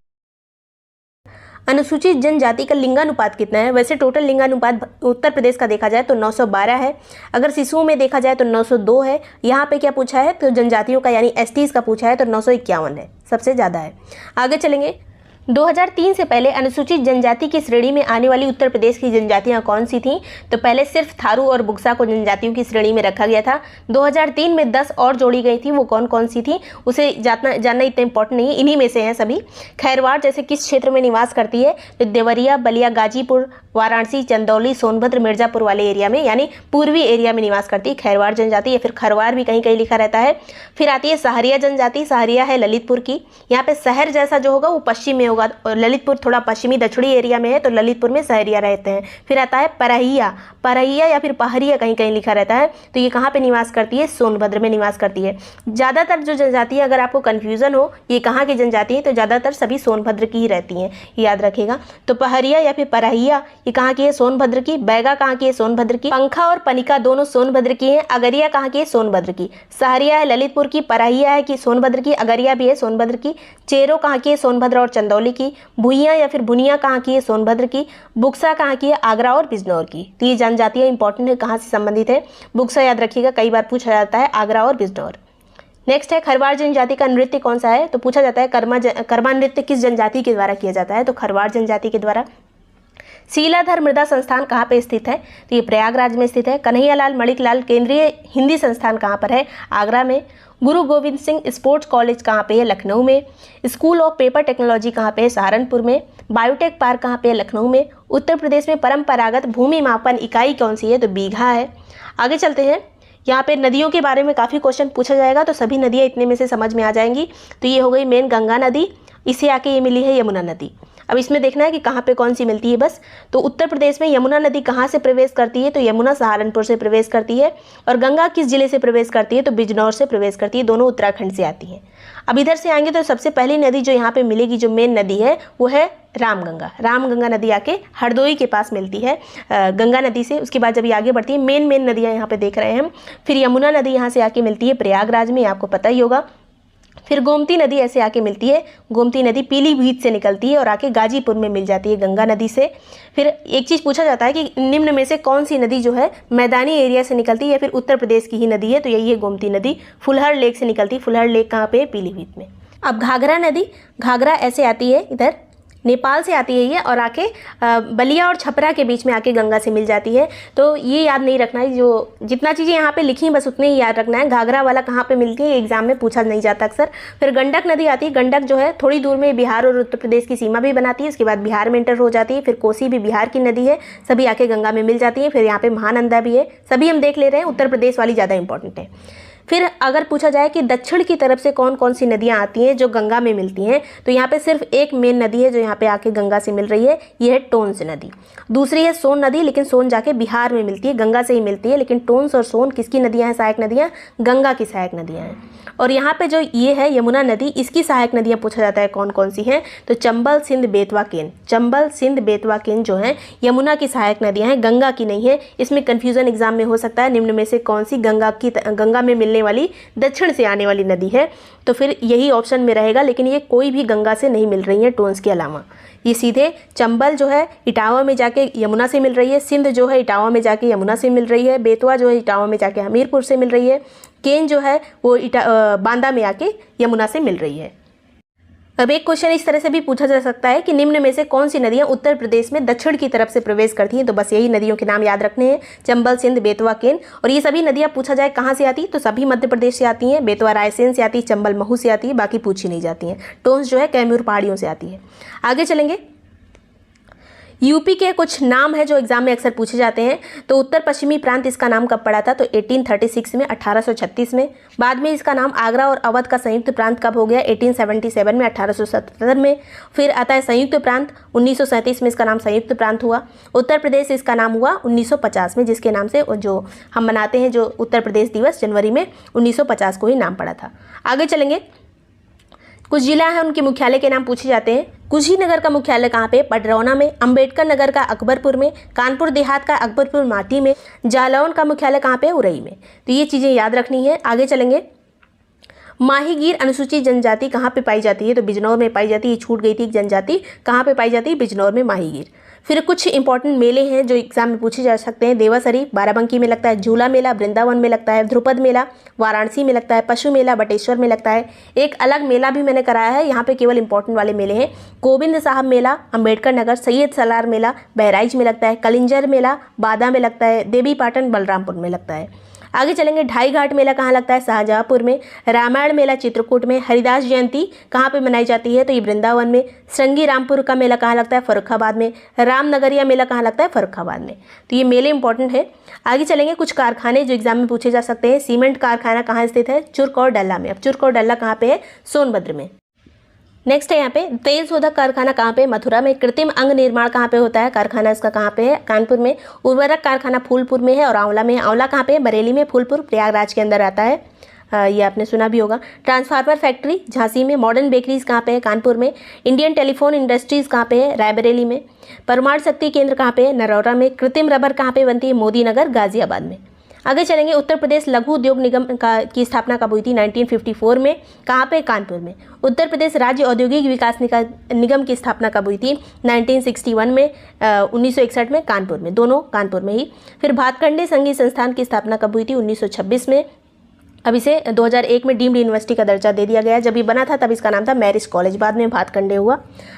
अनुसूचित जनजाति का लिंगानुपात कितना है? वैसे टोटल लिंगानुपात उत्तर प्रदेश का देखा जाए तो 912 है। अगर शिशुओं में देखा जाए तो 902 है। यहाँ पे क्या पूछा है? तो जनजातियों का यानी एसटीज का पूछा है, तो 951 है, सबसे ज़्यादा है। आगे चलेंगे। 2003 से पहले अनुसूचित जनजाति की श्रेणी में आने वाली उत्तर प्रदेश की जनजातियां कौन सी थीं? तो पहले सिर्फ थारू और बुक्सा को जनजातियों की श्रेणी में रखा गया था। 2003 में 10 और जोड़ी गई थी, वो कौन कौन सी थी उसे जानना इतना इंपॉर्टेंट नहीं है, इन्हीं में से हैं सभी। खैरवाड़ जैसे किस क्षेत्र में निवास करती है? तो देवरिया, बलिया, गाजीपुर, वाराणसी, चंदौली, सोनभद्र, मिर्जापुर वाले एरिया में यानी पूर्वी एरिया में निवास करती है खैरवाड़ जनजाति, या फिर खरवार भी कहीं कहीं लिखा रहता है। फिर आती है सहरिया जनजाति। सहरिया है ललितपुर की, यहाँ पे शहर जैसा जो होगा वो पश्चिम में होगा, और ललितपुर थोड़ा पश्चिमी दक्षिणी एरिया में है, तो ललितपुर में सहरिया रहते हैं। फिर आता है परहिया या फिर पहरिया कहीं कहीं लिखा रहता है, तो ये कहाँ पे निवास करती है? सोनभद्र में निवास करती है। ज़्यादातर जो जनजाति है, अगर आपको कन्फ्यूजन हो ये कहाँ की जनजाति है, तो ज़्यादातर सभी सोनभद्र की ही रहती हैं, याद रखिएगा। तो पहरिया या फिर परहिया ये कहाँ की है? सोनभद्र की। बैगा कहाँ की है? सोनभद्र की। पंखा और पनिका दोनों सोनभद्र की हैं। अगरिया कहाँ की है? सोनभद्र की। सहरिया है ललितपुर की, परहिया है कि सोनभद्र की, अगरिया भी है सोनभद्र की। चेरो कहाँ की है? सोनभद्र और चंदौली की। भुइयाँ या फिर भुनिया कहाँ की है? सोनभद्र की। बुक्सा कहाँ की है? आगरा और बिजनौर की। तो ये जनजातियाँ इंपॉर्टेंट है, कहाँ से संबंधित है? बुक्सा याद रखिएगा, कई बार पूछा जाता है, आगरा और बिजनौर। नेक्स्ट है खरवार जनजाति का नृत्य कौन सा है? तो पूछा जाता है कर्मा नृत्य किस जनजाति के द्वारा किया जाता है? तो खरवार जनजाति के द्वारा। शीलाधर मृदा संस्थान कहाँ पे स्थित है? तो ये प्रयागराज में स्थित है। कन्हैयालाल मणिकलाल केंद्रीय हिंदी संस्थान कहाँ पर है? आगरा में। गुरु गोविंद सिंह स्पोर्ट्स कॉलेज कहाँ पे है? लखनऊ में। स्कूल ऑफ पेपर टेक्नोलॉजी कहाँ पे है? सहारनपुर में। बायोटेक पार्क कहाँ पे है? लखनऊ में। उत्तर प्रदेश में परंपरागत भूमि मापन इकाई कौन सी है? तो बीघा है। आगे चलते हैं। यहाँ पे नदियों के बारे में काफ़ी क्वेश्चन पूछा जाएगा, तो सभी नदियाँ इतने में से समझ में आ जाएंगी। तो ये हो गई मेन गंगा नदी, इसे आके ये मिली है यमुना नदी। अब इसमें देखना है कि कहाँ पे कौन सी मिलती है बस। तो उत्तर प्रदेश में यमुना नदी कहाँ से प्रवेश करती है, तो यमुना सहारनपुर से प्रवेश करती है। और गंगा किस जिले से प्रवेश करती है, तो बिजनौर से प्रवेश करती है, दोनों उत्तराखंड से आती हैं। अब इधर से आएंगे तो सबसे पहली नदी जो यहाँ पे मिलेगी, जो मेन नदी है, वो है रामगंगा। रामगंगा नदी आके हरदोई के पास मिलती है गंगा नदी से। उसके बाद जब ये आगे बढ़ती है, मेन नदियाँ यहाँ पे देख रहे हैं हम। फिर यमुना नदी यहाँ से आके मिलती है प्रयागराज में, आपको पता ही होगा। फिर गोमती नदी ऐसे आके मिलती है, गोमती नदी पीलीभीत से निकलती है और आके गाजीपुर में मिल जाती है गंगा नदी से। फिर एक चीज़ पूछा जाता है कि निम्न में से कौन सी नदी जो है मैदानी एरिया से निकलती है या फिर उत्तर प्रदेश की ही नदी है, तो यही है गोमती नदी। फुलहर लेक से निकलती है। फुलहर लेक कहाँ पे है, पीलीभीत में। अब घाघरा नदी, घाघरा ऐसे आती है, इधर नेपाल से आती है ये और आके बलिया और छपरा के बीच में आके गंगा से मिल जाती है। तो ये याद नहीं रखना है, जो जितना चीज़ें यहाँ पे लिखी हैं बस उतने ही याद रखना है। घाघरा वाला कहाँ पे मिलती है, एग्जाम में पूछा नहीं जाता अक्सर। फिर गंडक नदी आती है। गंडक जो है थोड़ी दूर में बिहार और उत्तर प्रदेश की सीमा भी बनाती है, उसके बाद बिहार में एंटर हो जाती है। फिर कोसी भी बिहार की नदी है, सभी आके गंगा में मिल जाती है। फिर यहाँ पे महानंदा भी है, सभी हम देख ले रहे हैं, उत्तर प्रदेश वाली ज़्यादा इंपॉर्टेंट है। फिर अगर पूछा जाए कि दक्षिण की तरफ से कौन कौन सी नदियाँ आती हैं जो गंगा में मिलती हैं, तो यहाँ पे सिर्फ एक मेन नदी है जो यहाँ पे आके गंगा से मिल रही है, ये है टोंस नदी। दूसरी है सोन नदी, लेकिन सोन जाके बिहार में मिलती है, गंगा से ही मिलती है। लेकिन टोंस और सोन किसकी नदियाँ हैं, सहायक नदियाँ, गंगा की सहायक नदियाँ हैं। और यहाँ पे जो ये है यमुना नदी, इसकी सहायक नदियाँ पूछा जाता है कौन कौन सी हैं, तो चंबल, सिंध, बेतवा, केन। चंबल, सिंध, बेतवा, केन जो है यमुना की सहायक नदियाँ हैं, गंगा की नहीं है। इसमें कन्फ्यूजन एग्जाम में हो सकता है, निम्न में से कौन सी गंगा में मिलने वाली दक्षिण से आने वाली नदी है, तो फिर यही ऑप्शन में रहेगा। लेकिन ये कोई भी गंगा से नहीं मिल रही है टोंस के अलावा। ये सीधे चंबल जो है इटावा में जाके यमुना से मिल रही है, सिंध जो है इटावा में जाके यमुना से मिल रही है, बेतवा जो है इटावा में जाके हमीरपुर से मिल रही है, केन जो है वो बांदा में आके यमुना से मिल रही है। अब एक क्वेश्चन इस तरह से भी पूछा जा सकता है कि निम्न में से कौन सी नदियां उत्तर प्रदेश में दक्षिण की तरफ से प्रवेश करती हैं, तो बस यही नदियों के नाम याद रखने हैं, चंबल, सिंध, बेतवा, केन। और ये सभी नदियां पूछा जाए कहाँ से आती, तो सभी मध्य प्रदेश से आती हैं। बेतवा रायसेन से आती है, चंबल महू से आती है, बाकी पूछी नहीं जाती हैं। टोंस जो है कैमूर पहाड़ियों से आती है। आगे चलेंगे, यूपी के कुछ नाम है जो एग्जाम में अक्सर पूछे जाते हैं। तो उत्तर पश्चिमी प्रांत इसका नाम कब पड़ा था, तो 1836 में, 1836 में। बाद में इसका नाम आगरा और अवध का संयुक्त प्रांत कब हो गया, 1877 में, 1877 में। फिर आता है संयुक्त प्रांत, 1937 में इसका नाम संयुक्त प्रांत हुआ। उत्तर प्रदेश इसका नाम हुआ 1950 में, जिसके नाम से जो हम मनाते हैं जो उत्तर प्रदेश दिवस जनवरी में 1950 को ही नाम पड़ा था। आगे चलेंगे, कुछ जिला है उनके मुख्यालय के नाम पूछे जाते हैं। कुशीनगर का मुख्यालय कहाँ पे, पडरौना में। अंबेडकर नगर का अकबरपुर में। कानपुर देहात का अकबरपुर माटी में। जालौन का मुख्यालय कहाँ पे, उरई में। तो ये चीज़ें याद रखनी है। आगे चलेंगे, माहीगीर अनुसूचित जनजाति कहाँ पे पाई जाती है, तो बिजनौर में पाई जाती है। छूट गई थी जनजाति, कहाँ पे पाई जाती है, बिजनौर में, माहीगीर। फिर कुछ इंपॉर्टेंट मेले हैं जो एग्जाम में पूछे जा सकते हैं। देवासरी बाराबंकी में लगता है, झूला मेला वृंदावन में लगता है, ध्रुपद मेला वाराणसी में लगता है, पशु मेला बटेश्वर में लगता है। एक अलग मेला भी मैंने कराया है, यहाँ पे केवल इंपॉर्टेंट वाले मेले हैं। गोविंद साहब मेला अम्बेडकर नगर, सैयद सलार मेला बहराइच में लगता है, कलिंजर मेला बादा में लगता है, देवी पाटन बलरामपुर में लगता है। आगे चलेंगे, ढाई घाट मेला कहाँ लगता है, शाहजहाँपुर में। रामायण मेला चित्रकूट में। हरिदास जयंती कहाँ पे मनाई जाती है, तो ये वृंदावन में। श्रृंगी रामपुर का मेला कहाँ लगता है, फर्रुखाबाद में। रामनगरिया मेला कहाँ लगता है, फर्रुखाबाद में। तो ये मेले इंपॉर्टेंट है। आगे चलेंगे, कुछ कारखाने जो एग्जाम में पूछे जा सकते हैं। सीमेंट कारखाना कहाँ स्थित है, चुर्क और डल्ला में। अब चुर्क और डल्ला कहाँ पे है, सोनभद्र में। नेक्स्ट है यहाँ पे तेल शोधक कारखाना कहाँ पे, मथुरा में। कृत्रिम अंग निर्माण कहाँ पे होता है, कारखाना इसका कहाँ पे है, कानपुर में। उर्वरक कारखाना फूलपुर में है और आंवला में। आंवला कहाँ पे है, बरेली में। फूलपुर प्रयागराज के अंदर आता है, ये आपने सुना भी होगा। ट्रांसफार्मर फैक्ट्री झांसी में। मॉडर्न बेकरीज कहाँ पे है, कानपुर में। इंडियन टेलीफोन इंडस्ट्रीज कहाँ पे है, रायबरेली में। परमाणु शक्ति केंद्र कहाँ पे है, नरौरा में। कृत्रिम रबर कहाँ पे बनती है, मोदी नगर गाजियाबाद में। आगे चलेंगे, उत्तर प्रदेश लघु उद्योग निगम की स्थापना कब हुई थी, 1954 में। कहाँ पे, कानपुर में। उत्तर प्रदेश राज्य औद्योगिक विकास निगम की स्थापना कब हुई थी, 1961 में। 1961 में कानपुर में, दोनों कानपुर में ही। फिर भातखंडे संघीय संस्थान की स्थापना कब हुई थी, 1926 में। अब इसे 2001 में डीम्ड यूनिवर्सिटी का दर्जा दे दिया गया। जब ये बना था तब इसका नाम था मैरिज कॉलेज, बाद में भातखंडे हुआ।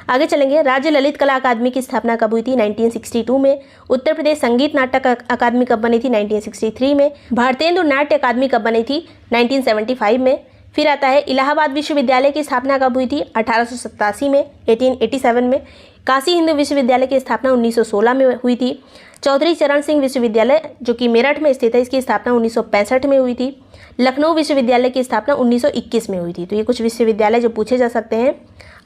आगे चलेंगे, राज्य ललित कला अकादमी की स्थापना कब हुई थी, 1962 में। उत्तर प्रदेश संगीत नाटक अकादमी कब बनी थी, 1963 में। भारतेंदु नाट्य अकादमी कब बनी थी, 1975 में। फिर आता है इलाहाबाद विश्वविद्यालय की स्थापना कब हुई थी, 1887 में, 1887 में। काशी हिंदू विश्वविद्यालय की स्थापना 1916 में हुई थी। चौधरी चरण सिंह विश्वविद्यालय जो कि मेरठ में स्थित है, इसकी स्थापना 1965 में हुई थी। लखनऊ विश्वविद्यालय की स्थापना 1921 में हुई थी। तो ये कुछ विश्वविद्यालय जो पूछे जा सकते हैं।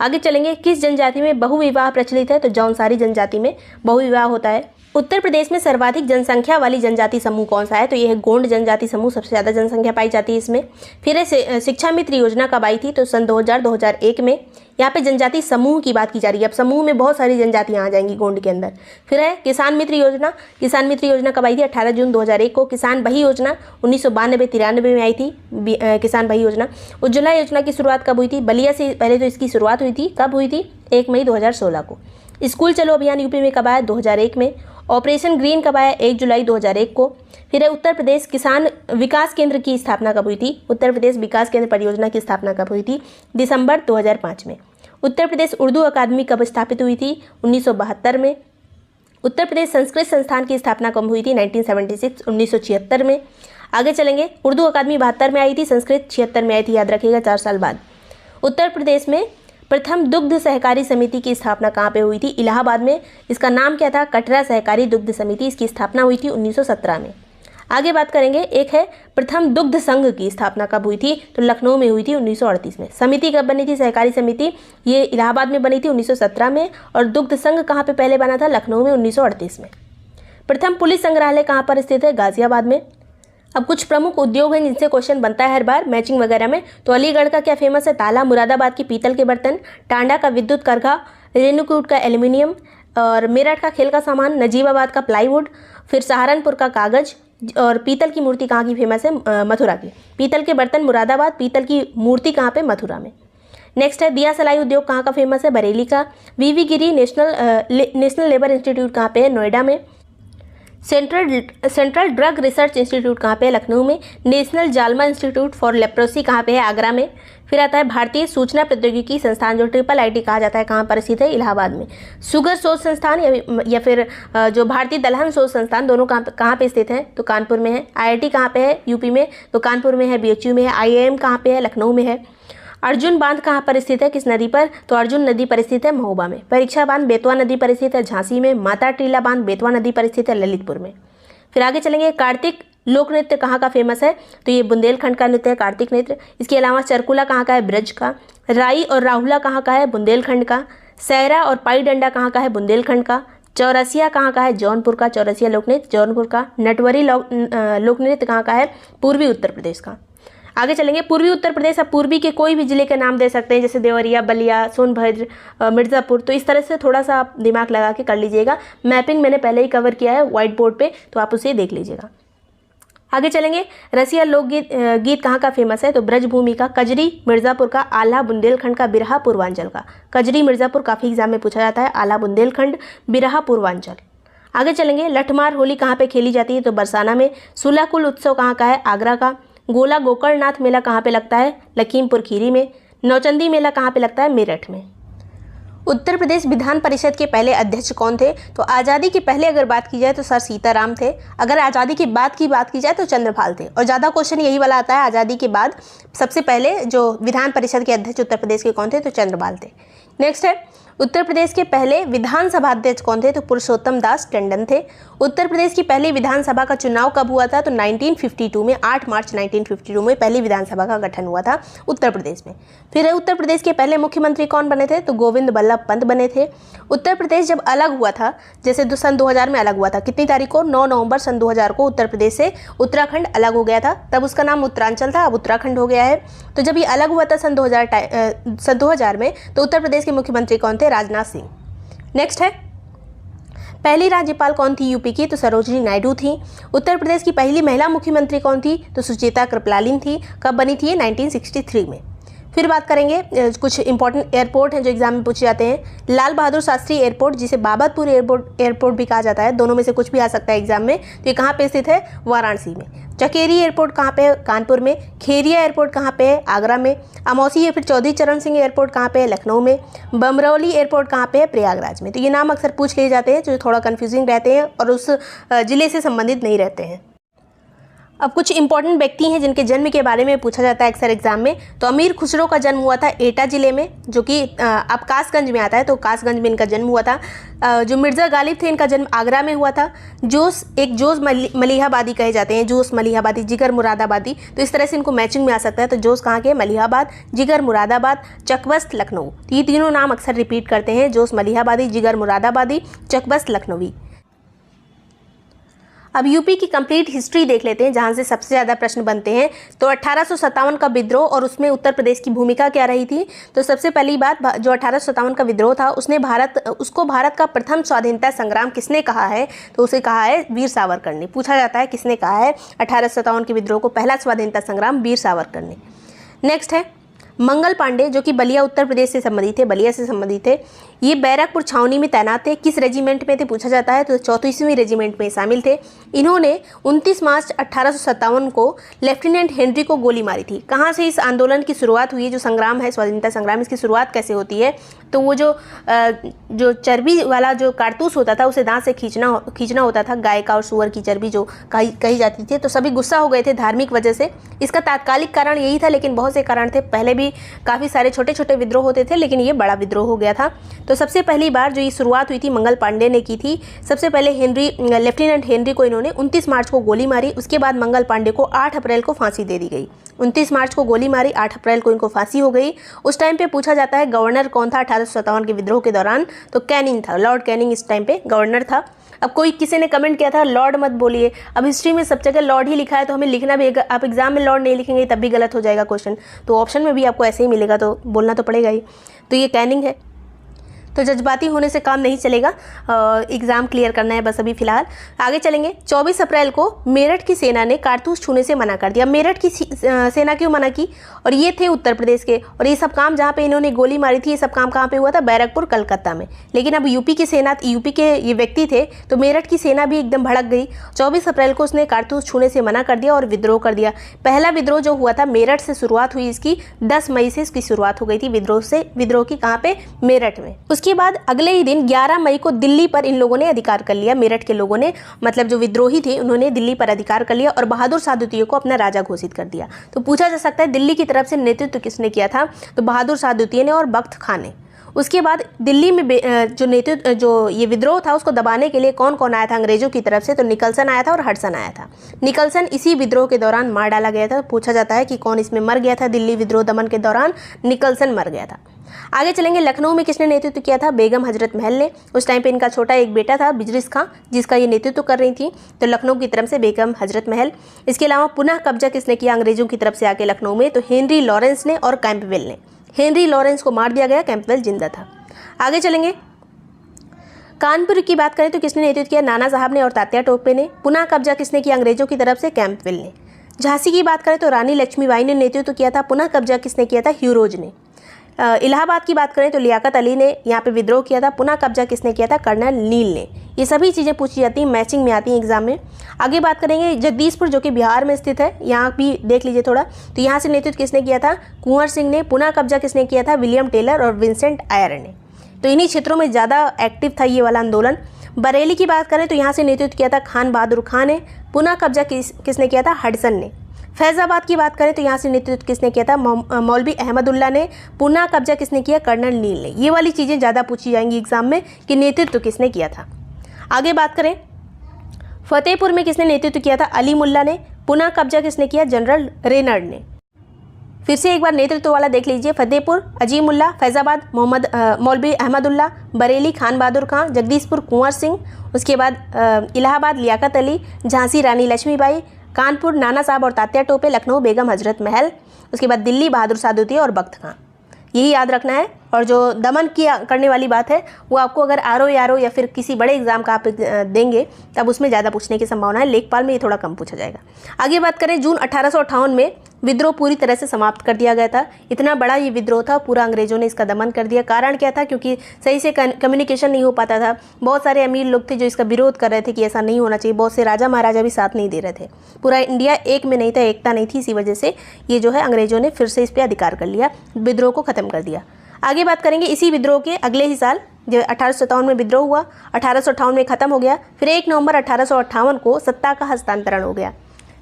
आगे चलेंगे, किस जनजाति में बहुविवाह प्रचलित है? तो जौनसारी जनजाति में बहुविवाह होता है। उत्तर प्रदेश में सर्वाधिक जनसंख्या वाली जनजाति समूह कौन सा है? तो ये है गोंड जनजाति समूह, सबसे ज़्यादा जनसंख्या पाई जाती है इसमें। फिर है शिक्षा मित्र योजना कब आई थी? तो सन 2000-2001 में। यहाँ पे जनजाति समूह की बात की जा रही है। अब समूह में बहुत सारी जनजातियाँ आ जाएंगी गोंड के अंदर। फिर है किसान मित्र योजना। किसान मित्र योजना कब आई थी? 18 जून 2001 को। किसान बही योजना 1992-93 में आई थी, किसान बही योजना। उज्ज्वला योजना की शुरुआत कब हुई थी? बलिया से पहले तो इसकी शुरुआत हुई थी। कब हुई थी? 1 मई 2016 को। स्कूल चलो अभियान यूपी में कब आया? 2001 में। ऑपरेशन ग्रीन कब आया? 1 जुलाई 2001 को। फिर है उत्तर प्रदेश किसान विकास केंद्र की स्थापना कब हुई थी? उत्तर प्रदेश विकास केंद्र परियोजना की स्थापना कब हुई थी? दिसंबर 2005 में। उत्तर प्रदेश उर्दू अकादमी कब स्थापित हुई थी? 1972 में। उत्तर प्रदेश संस्कृत संस्थान की स्थापना कब हुई थी? 1976 में। आगे चलेंगे, उर्दू अकादमी 72 में आई थी, संस्कृत 76 में आई थी, याद रखिएगा, 4 साल बाद। उत्तर प्रदेश में प्रथम दुग्ध सहकारी समिति की स्थापना कहाँ पे हुई थी? इलाहाबाद में। इसका नाम क्या था? कटरा सहकारी दुग्ध समिति। इसकी स्थापना हुई थी 1917 में। आगे बात करेंगे, एक है प्रथम दुग्ध संघ की स्थापना कब हुई थी? तो लखनऊ में हुई थी 1938 में। समिति कब बनी थी? सहकारी समिति ये इलाहाबाद में बनी थी 1917 में। और दुग्ध संघ कहाँ पे पहले बना था? लखनऊ में 1938 में। प्रथम पुलिस संग्रहालय कहाँ पर स्थित है? गाजियाबाद में। अब कुछ प्रमुख उद्योग हैं जिनसे क्वेश्चन बनता है हर बार मैचिंग वगैरह में। तो अलीगढ़ का क्या फेमस है? ताला। मुरादाबाद की पीतल के बर्तन। टांडा का विद्युत करघा। रेणुकूट का एल्यूमिनियम। और मेरठ का खेल का सामान। नजीबाबाद का प्लाईवुड। फिर सहारनपुर का कागज। और पीतल की मूर्ति कहाँ की फेमस है? मथुरा की। पीतल के बर्तन मुरादाबाद, पीतल की मूर्ति कहाँ पे? मथुरा में। नेक्स्ट है दिया सलाई उद्योग कहाँ का फेमस है? बरेली का। वीवी गिरी नेशनल लेबर इंस्टीट्यूट कहाँ पे है? नोएडा में। सेंट्रल ड्रग रिसर्च इंस्टीट्यूट कहाँ पे है? लखनऊ में। नेशनल जालमा इंस्टीट्यूट फॉर लेप्रोसी कहाँ पे है? आगरा में। फिर आता है भारतीय सूचना प्रौद्योगिकी संस्थान जो IIIT कहा जाता है, कहाँ पर स्थित है? इलाहाबाद में। शुगर शोध संस्थान या फिर जो भारतीय दलहन शोध संस्थान, दोनों कहाँ पे स्थित हैं? तो कानपुर में है। IIT कहाँ पे है? यूपी में, तो कानपुर में है। BHU में है। IIM कहाँ पे है? लखनऊ में है। अर्जुन बांध कहाँ पर स्थित है? किस नदी पर? तो अर्जुन नदी पर स्थित है, महोबा में। परीक्षा बांध बेतवा नदी पर स्थित है, झांसी में। माता टीला बांध बेतवा नदी पर स्थित है, ललितपुर में। फिर आगे चलेंगे, कार्तिक लोक नृत्य कहाँ का फेमस है? तो ये बुंदेलखंड का नृत्य है, कार्तिक नृत्य। इसके अलावा चरकुला कहाँ का है? ब्रज का। राई और राहुला कहाँ का है? बुंदेलखंड का। सैरा और पाई डंडा कहाँ का है? बुंदेलखंड का। चौरसिया कहाँ का है? जौनपुर का। चौरसिया लोक नृत्य जौनपुर का। नटवरी लोक नृत्य कहाँ का है? पूर्वी उत्तर प्रदेश का। आगे चलेंगे, पूर्वी उत्तर प्रदेश। अब पूर्वी के कोई भी जिले के नाम दे सकते हैं, जैसे देवरिया, बलिया, सोनभद्र, मिर्ज़ापुर। तो इस तरह से थोड़ा सा आप दिमाग लगा के कर लीजिएगा। मैपिंग मैंने पहले ही कवर किया है व्हाइट बोर्ड पे, तो आप उसे देख लीजिएगा। आगे चलेंगे, रसिया लोकगीत गीत कहाँ का फेमस है? तो ब्रजभूमि का। कजरी मिर्ज़ापुर का। आला बुंदेलखंड का। बिरहा पूर्वांचल का। कजरी मिर्ज़ापुर काफ़ी एग्जाम में पूछा जाता है। आला बुंदेलखंड, बिरहा पूर्वांचल। आगे चलेंगे, लठमार होली कहाँ पे खेली जाती है? तो बरसाना में। सुलाकुल उत्सव कहाँ का है? आगरा का। गोला गोकर्णनाथ मेला कहाँ पे लगता है? लखीमपुर खीरी में। नौचंदी मेला कहाँ पे लगता है? मेरठ में। उत्तर प्रदेश विधान परिषद के पहले अध्यक्ष कौन थे? तो आज़ादी के पहले अगर बात की जाए तो सर सीताराम थे। अगर आज़ादी के बाद की बात की जाए तो चंद्रपाल थे। और ज़्यादा क्वेश्चन यही वाला आता है, आज़ादी के बाद सबसे पहले जो विधान परिषद के अध्यक्ष उत्तर प्रदेश के कौन थे? तो चंद्रपाल थे। नेक्स्ट है, उत्तर प्रदेश के पहले विधानसभा अध्यक्ष कौन थे? तो पुरुषोत्तम दास टंडन थे। उत्तर प्रदेश की पहली विधानसभा का चुनाव कब हुआ था? तो 1952 में, 8 मार्च 1952 में पहली विधानसभा का गठन हुआ था उत्तर प्रदेश में। फिर उत्तर प्रदेश के पहले मुख्यमंत्री कौन बने थे? तो गोविंद बल्लभ पंत बने थे। उत्तर प्रदेश जब अलग हुआ था, जैसे सन 2000 में अलग हुआ था, कितनी तारीख को? 9 नवंबर सन 2000 को उत्तर प्रदेश से उत्तराखंड अलग हो गया था। तब उसका नाम उत्तरांचल था, अब उत्तराखंड हो गया है। तो जब ये अलग हुआ था सन 2000 में, तो उत्तर प्रदेश के मुख्यमंत्री कौन थे? राजनाथ सिंह। नेक्स्ट है, पहली राज्यपाल कौन थी यूपी की? तो सरोजिनी नायडू थी। उत्तर प्रदेश की पहली महिला मुख्यमंत्री कौन थी? तो सुचेता कृपलानी थी। कब बनी थी? 1963 में। फिर बात करेंगे, कुछ इंपॉर्टेंट एयरपोर्ट हैं जो एग्जाम में पूछे जाते हैं। लाल बहादुर शास्त्री एयरपोर्ट, जिसे बाबतपुर एयरपोर्ट भी कहा जाता है, दोनों में से कुछ भी आ सकता है एग्जाम में। तो ये कहाँ पे स्थित है? वाराणसी में। चकेरी एयरपोर्ट कहाँ पे है? कानपुर में। खेरिया एयरपोर्ट कहाँ पे है? आगरा में। अमौसी या फिर चौधरी चरण सिंह एयरपोर्ट कहाँ पे है? लखनऊ में। बमरौली एयरपोर्ट कहाँ पे है? प्रयागराज में। तो ये नाम अक्सर पूछ लिए जाते हैं जो थोड़ा कन्फ्यूजिंग रहते हैं और उस जिले से संबंधित नहीं रहते हैं। अब कुछ इंपॉर्टेंट व्यक्ति हैं जिनके जन्म के बारे में पूछा जाता है अक्सर एग्जाम में। तो अमीर खुसरो का जन्म हुआ था एटा जिले में, जो कि अब कासगंज में आता है, तो कासगंज में इनका जन्म हुआ था। जो मिर्ज़ा गालिब थे, इनका जन्म आगरा में हुआ था। जोश मलिहाबादी कहे जाते हैं, जोश मलिहाबादी, जिगर मुरादाबादी, तो इस तरह से इनको मैचिंग में आ सकता है। तो जोश कहाँ के? मलिहाबाद, जिगर मुरादाबाद, चकबस्त लखनऊ, तो ये तीनों नाम अक्सर रिपीट करते हैं, जोश मलिहाबादी, जिगर मुरादाबादी, चकबस्त लखनवी। अब यूपी की कंप्लीट हिस्ट्री देख लेते हैं, जहाँ से सबसे ज़्यादा प्रश्न बनते हैं। तो 1857 का विद्रोह और उसमें उत्तर प्रदेश की भूमिका क्या रही थी? तो सबसे पहली बात, जो 1857 का विद्रोह था उसको भारत का प्रथम स्वाधीनता संग्राम किसने कहा है? तो उसे कहा है वीर सावरकर ने। पूछा जाता है किसने कहा है 1857 के विद्रोह को पहला स्वाधीनता संग्राम? वीर सावरकर ने। नेक्स्ट है मंगल पांडे, जो कि बलिया उत्तर प्रदेश से संबंधित थे, बलिया से संबंधित थे। ये बैरकपुर छावनी में तैनात थे। किस रेजिमेंट में थे पूछा जाता है? तो 34वीं रेजिमेंट में शामिल थे। इन्होंने 29 मार्च 1857 को लेफ्टिनेंट हेनरी को गोली मारी थी। कहाँ से इस आंदोलन की शुरुआत हुई? जो संग्राम है स्वाधीनता संग्राम, इसकी शुरुआत कैसे होती है? तो वो जो चर्बी वाला जो कारतूस होता था उसे दांत से खींचना होता था, गाय का और सूअर की चर्बी जो कही जाती थी। तो सभी गुस्सा हो गए थे धार्मिक वजह से। इसका तात्कालिक कारण यही था, लेकिन बहुत से कारण थे। पहले भी काफ़ी सारे छोटे छोटे विद्रोह होते थे, लेकिन ये बड़ा विद्रोह हो गया था। तो सबसे पहली बार जो ये शुरुआत हुई थी मंगल पांडे ने की थी। सबसे पहले लेफ्टिनेंट हेनरी को इन्होंने 29 मार्च को गोली मारी। उसके बाद मंगल पांडे को 8 अप्रैल को फांसी दे दी गई। 29 मार्च को गोली मारी, 8 अप्रैल को इनको फांसी हो गई। उस टाइम पे पूछा जाता है गवर्नर कौन था 1857 के विद्रोह के दौरान? तो कैनिंग था, लॉर्ड कैनिंग इस टाइम पे गवर्नर था। अब किसी ने कमेंट किया था लॉर्ड मत बोलिए। अब हिस्ट्री में सब जगह लॉर्ड ही लिखा है, तो हमें लिखना भी, आप एग्जाम में लॉर्ड नहीं लिखेंगे तब भी गलत हो जाएगा क्वेश्चन। तो ऑप्शन में भी आपको ऐसे ही मिलेगा, तो बोलना तो पड़ेगा ही। तो ये कैनिंग है। तो जज्बाती होने से काम नहीं चलेगा, एग्ज़ाम क्लियर करना है बस अभी फ़िलहाल। आगे चलेंगे। 24 अप्रैल को मेरठ की सेना ने कारतूस छूने से मना कर दिया। मेरठ की सेना क्यों मना की? और ये थे उत्तर प्रदेश के, और ये सब काम जहाँ पे इन्होंने गोली मारी थी, ये सब काम कहाँ पे हुआ था? बैरकपुर, कलकत्ता में। लेकिन अब यूपी की सेना, यूपी के ये व्यक्ति थे, तो मेरठ की सेना भी एकदम भड़क गई। 24 अप्रैल को उसने कारतूस छूने से मना कर दिया और विद्रोह कर दिया। पहला विद्रोह जो हुआ था मेरठ से शुरुआत हुई इसकी, 10 मई से इसकी शुरुआत हो गई थी विद्रोह की। कहाँ पे? मेरठ में। उसके बाद अगले ही दिन 11 मई को दिल्ली पर इन लोगों ने अधिकार कर लिया। मेरठ के लोगों ने, मतलब जो विद्रोही थे, उन्होंने दिल्ली पर अधिकार कर लिया और बहादुर शाह द्वितीय को अपना राजा घोषित कर दिया। तो पूछा जा सकता है दिल्ली की तरफ से नेतृत्व किसने किया था? तो बहादुर शाह द्वितीय ने और बख्त खान ने। उसके बाद दिल्ली में जो ये विद्रोह था उसको दबाने के लिए कौन कौन आया था अंग्रेजों की तरफ से? तो निकलसन आया था और हडसन आया था। निकलसन इसी विद्रोह के दौरान मार डाला गया था। पूछा जाता है कि कौन इसमें मर गया था? दिल्ली विद्रोह दमन के दौरान निकलसन मर गया था। आगे चलेंगे। लखनऊ में किसने नेतृत्व किया था? बेगम हजरत महल ने। उस टाइम पे इनका छोटा एक बेटा था बिजरिस खां, जिसका ये नेतृत्व कर रही थी। तो लखनऊ की तरफ से बेगम हजरत महल। इसके अलावा पुनः कब्जा किसने किया अंग्रेजों की तरफ से आके लखनऊ में? तो हेनरी लॉरेंस ने और कैंपबेल ने। हेनरी लॉरेंस को मार दिया गया, कैंपबेल जिंदा था। आगे चलेंगे। कानपुर की बात करें तो किसने नेतृत्व किया? नाना साहब ने और तात्या टोपे ने। पुनः कब्जा किसने किया अंग्रेजों की तरफ से? कैंपबेल ने। झांसी की बात करें तो रानी लक्ष्मीबाई ने नेतृत्व किया था। पुनः कब्जा किसने किया था? ह्यूरोज ने। इलाहाबाद की बात करें तो लियाकत अली ने यहाँ पे विद्रोह किया था। पुनः कब्जा किसने किया था? कर्नल नील ने। ये सभी चीज़ें पूछी जाती हैं, मैचिंग में आती हैं एग्जाम में। आगे बात करेंगे जगदीशपुर, जो कि बिहार में स्थित है, यहाँ भी देख लीजिए थोड़ा। तो यहाँ से नेतृत्व किसने किया था? कुंवर सिंह ने। पुनः कब्जा किसने किया था? विलियम टेलर और विंसेंट आयर ने। तो इन्हीं क्षेत्रों में ज़्यादा एक्टिव था ये वाला आंदोलन। बरेली की बात करें तो यहाँ से नेतृत्व किया था खान बहादुर खान ने। पुनः कब्जा किसने किया था? हडसन ने। फैज़ाबाद की बात करें तो यहाँ से नेतृत्व किसने किया था? मौलवी अहमदुल्ला ने। पुनः कब्जा किसने किया? कर्नल नील ने। ये वाली चीज़ें ज़्यादा पूछी जाएंगी एग्जाम में कि नेतृत्व किसने किया था। आगे बात करें, फतेहपुर में किसने नेतृत्व किया था? अली मुल्ला ने। पुनः कब्जा किसने किया? जनरल रेनर्ड ने। फिर से एक बार नेतृत्व वाला देख लीजिए। फतेहपुर अजीमुल्ला, फैज़ाबाद मौलवी अहमदुल्ला, बरेली खान बहादुर खान, जगदीशपुर कुंवर सिंह, उसके बाद इलाहाबाद लियाकत अली, झांसी रानी लक्ष्मीबाई, कानपुर नाना साहब और तात्या टोपे, लखनऊ बेगम हजरत महल, उसके बाद दिल्ली बहादुर शाह द्वितीय और बख्त खान। यही याद रखना है। और जो दमन करने वाली बात है वो आपको अगर आरओ या फिर किसी बड़े एग्जाम का आप देंगे तब उसमें ज़्यादा पूछने की संभावना है। लेखपाल में ये थोड़ा कम पूछा जाएगा। आगे बात करें, जून 1858 में विद्रोह पूरी तरह से समाप्त कर दिया गया था। इतना बड़ा ये विद्रोह था, पूरा अंग्रेजों ने इसका दमन कर दिया। कारण क्या था? क्योंकि सही से कम्युनिकेशन नहीं हो पाता था। बहुत सारे अमीर लोग थे जो इसका विरोध कर रहे थे कि ऐसा नहीं होना चाहिए। बहुत से राजा महाराजा भी साथ नहीं दे रहे थे। पूरा इंडिया एक में नहीं था, एकता नहीं थी। इसी वजह से ये जो है अंग्रेजों ने फिर से इस पर अधिकार कर लिया, विद्रोह को ख़त्म कर दिया। आगे बात करेंगे, इसी विद्रोह के अगले ही साल जो 1857 में विद्रोह हुआ, 1858 में ख़त्म हो गया। फिर 1 नवंबर 1858 को सत्ता का हस्तांतरण हो गया।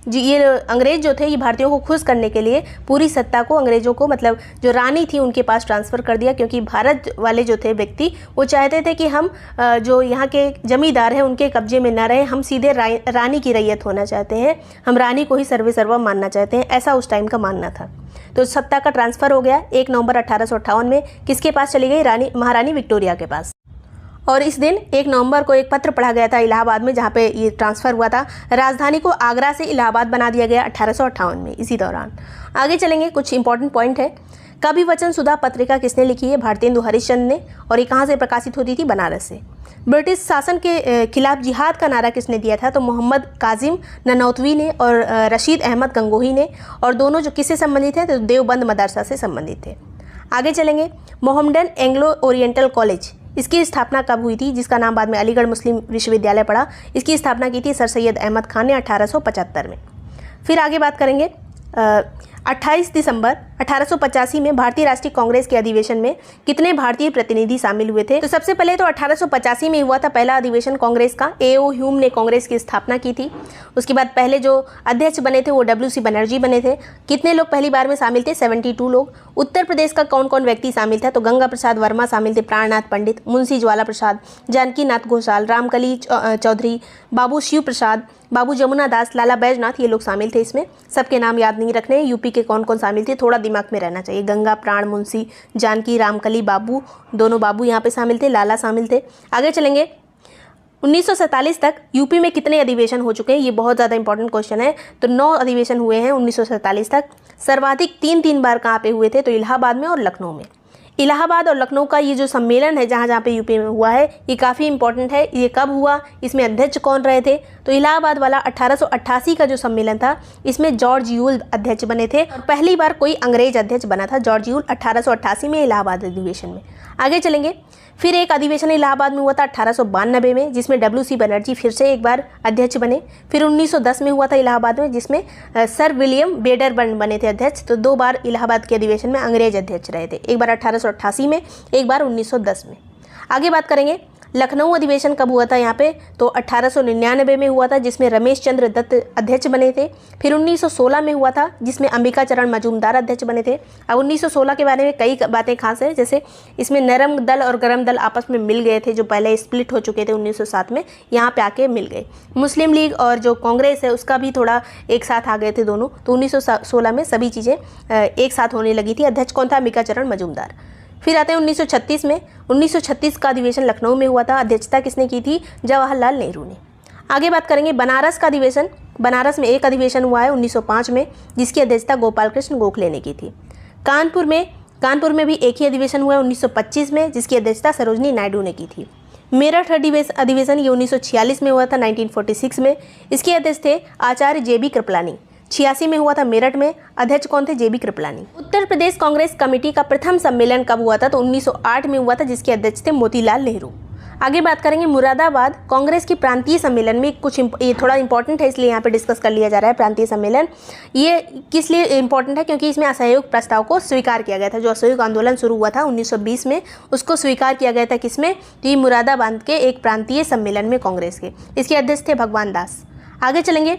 जी ये अंग्रेज जो थे ये भारतीयों को खुश करने के लिए पूरी सत्ता को अंग्रेजों को, मतलब जो रानी थी उनके पास ट्रांसफ़र कर दिया, क्योंकि भारत वाले जो थे व्यक्ति वो चाहते थे कि हम जो यहाँ के जमींदार हैं उनके कब्जे में ना रहे, हम सीधे रानी की रैयत होना चाहते हैं, हम रानी को ही सर्वे सर्वा मानना चाहते हैं, ऐसा उस टाइम का मानना था। तो सत्ता का ट्रांसफ़र हो गया 1 नवंबर 1858 में। किसके पास चली गई? महारानी विक्टोरिया के पास। और इस दिन 1 नवंबर को एक पत्र पढ़ा गया था इलाहाबाद में, जहाँ पे ये ट्रांसफ़र हुआ था। राजधानी को आगरा से इलाहाबाद बना दिया गया 1858 में। इसी दौरान आगे चलेंगे, कुछ इंपॉर्टेंट पॉइंट है। कवि वचन सुधा पत्रिका किसने लिखी है? भारतेंदु हरिश्चंद्र ने। और ये कहाँ से प्रकाशित होती थी? बनारस से। ब्रिटिश शासन के खिलाफ जिहाद का नारा किसने दिया था? तो मोहम्मद काजिम ननौतवी ने और रशीद अहमद गंगोही ने। और दोनों जो किससे संबंधित थे? तो देवबंद मदरसा से संबंधित थे। आगे चलेंगे, मोहम्मडन एंग्लो ओरिएंटल कॉलेज, इसकी स्थापना कब हुई थी? जिसका नाम बाद में अलीगढ़ मुस्लिम विश्वविद्यालय पड़ा। इसकी स्थापना की थी सर सैयद अहमद खान ने 1875 में। फिर आगे बात करेंगे 28 दिसंबर 1885 में भारतीय राष्ट्रीय कांग्रेस के अधिवेशन में कितने भारतीय प्रतिनिधि शामिल हुए थे? तो सबसे पहले तो 1885 में हुआ था पहला अधिवेशन कांग्रेस का। A.O. ह्यूम ने कांग्रेस की स्थापना की थी। उसके बाद पहले जो अध्यक्ष बने थे वो W.C. बनर्जी बने थे। कितने लोग पहली बार में शामिल थे? 72 लोग। उत्तर प्रदेश का कौन कौन व्यक्ति शामिल था? तो गंगा प्रसाद वर्मा शामिल थे, प्राणनाथ पंडित, मुंशी ज्वाला प्रसाद, जानकी नाथ घोषाल, रामकली चौधरी, बाबू शिव प्रसाद, बाबू जमुना दास, लाला बैजनाथ, ये लोग शामिल थे इसमें। सबके नाम याद नहीं रखने। यूपी के कौन कौन शामिल थे थोड़ा दिमाग में रहना चाहिए। गंगा, प्राण, मुंशी, जानकी, रामकली, बाबू, दोनों बाबू यहाँ पे शामिल थे, लाला शामिल थे। आगे चलेंगे, 1947 तक यूपी में कितने अधिवेशन हो चुके हैं? ये बहुत ज़्यादा इंपॉर्टेंट क्वेश्चन है। तो 9 अधिवेशन हुए हैं 1947 तक। सर्वाधिक 3 बार कहाँ पे हुए थे? तो इलाहाबाद में और लखनऊ में। इलाहाबाद और लखनऊ का ये जो सम्मेलन है जहाँ जहाँ पे यूपी में हुआ है, ये काफ़ी इंपॉर्टेंट है। ये कब हुआ? इसमें अध्यक्ष कौन रहे थे? तो इलाहाबाद वाला 1888 का जो सम्मेलन था, इसमें जॉर्ज यूल अध्यक्ष बने थे। और पहली बार कोई अंग्रेज अध्यक्ष बना था जॉर्ज यूल 1888 में इलाहाबाद अधिवेशन में। आगे चलेंगे, फिर एक अधिवेशन इलाहाबाद में हुआ था 1892 में, जिसमें W.C. बनर्जी फिर से एक बार अध्यक्ष बने। फिर 1910 में हुआ था इलाहाबाद में, जिसमें सर विलियम बेडर बने थे अध्यक्ष। तो 2 बार इलाहाबाद के अधिवेशन में अंग्रेज अध्यक्ष रहे थे, एक बार 1888 में, एक बार 1910 में। आगे बात करेंगे, लखनऊ अधिवेशन कब हुआ था यहाँ पे? तो 1899 में हुआ था, जिसमें रमेश चंद्र दत्त अध्यक्ष बने थे। फिर 1916 में हुआ था, जिसमें अंबिका चरण मजूमदार अध्यक्ष बने थे। अब 1916 के बारे में कई बातें खास है, जैसे इसमें नरम दल और गरम दल आपस में मिल गए थे, जो पहले स्प्लिट हो चुके थे 1907 में, यहाँ पे आके मिल गए। मुस्लिम लीग और जो कांग्रेस है उसका भी थोड़ा एक साथ आ गए थे दोनों। तो 1916 में सभी चीज़ें एक साथ होने लगी थी। अध्यक्ष कौन था? अंबिका चरण मजूमदार। फिर आते हैं 1936 में। 1936 का अधिवेशन लखनऊ में हुआ था। अध्यक्षता किसने की थी? जवाहरलाल नेहरू ने। आगे बात करेंगे बनारस का अधिवेशन। बनारस में एक अधिवेशन हुआ है 1905 में, जिसकी अध्यक्षता गोपाल कृष्ण गोखले ने की थी। कानपुर में भी एक ही अधिवेशन हुआ है 1925 में, जिसकी अध्यक्षता सरोजनी नायडू ने की थी। मेरठ अधिवेशन ये 1946 में हुआ था, 1946 में। इसके अध्यक्ष थे आचार्य JB कृपलानी। 86 में हुआ था मेरठ में। अध्यक्ष कौन थे? JB कृपलानी। उत्तर प्रदेश कांग्रेस कमेटी का प्रथम सम्मेलन कब हुआ था? तो 1908 में हुआ था, जिसके अध्यक्ष थे मोतीलाल नेहरू। आगे बात करेंगे मुरादाबाद कांग्रेस की प्रांतीय सम्मेलन में। ये थोड़ा इंपॉर्टेंट है, इसलिए यहाँ पे डिस्कस कर लिया जा रहा है। प्रांतीय सम्मेलन ये किस लिए इंपॉर्टेंट है? क्योंकि इसमें असहयोग प्रस्ताव को स्वीकार किया गया था। जो असहयोग आंदोलन शुरू हुआ था 1920 में, उसको स्वीकार किया गया था किसमें? तो ये मुरादाबाद के एक प्रांतीय सम्मेलन में कांग्रेस के। इसके अध्यक्ष थे भगवान दास। आगे चलेंगे,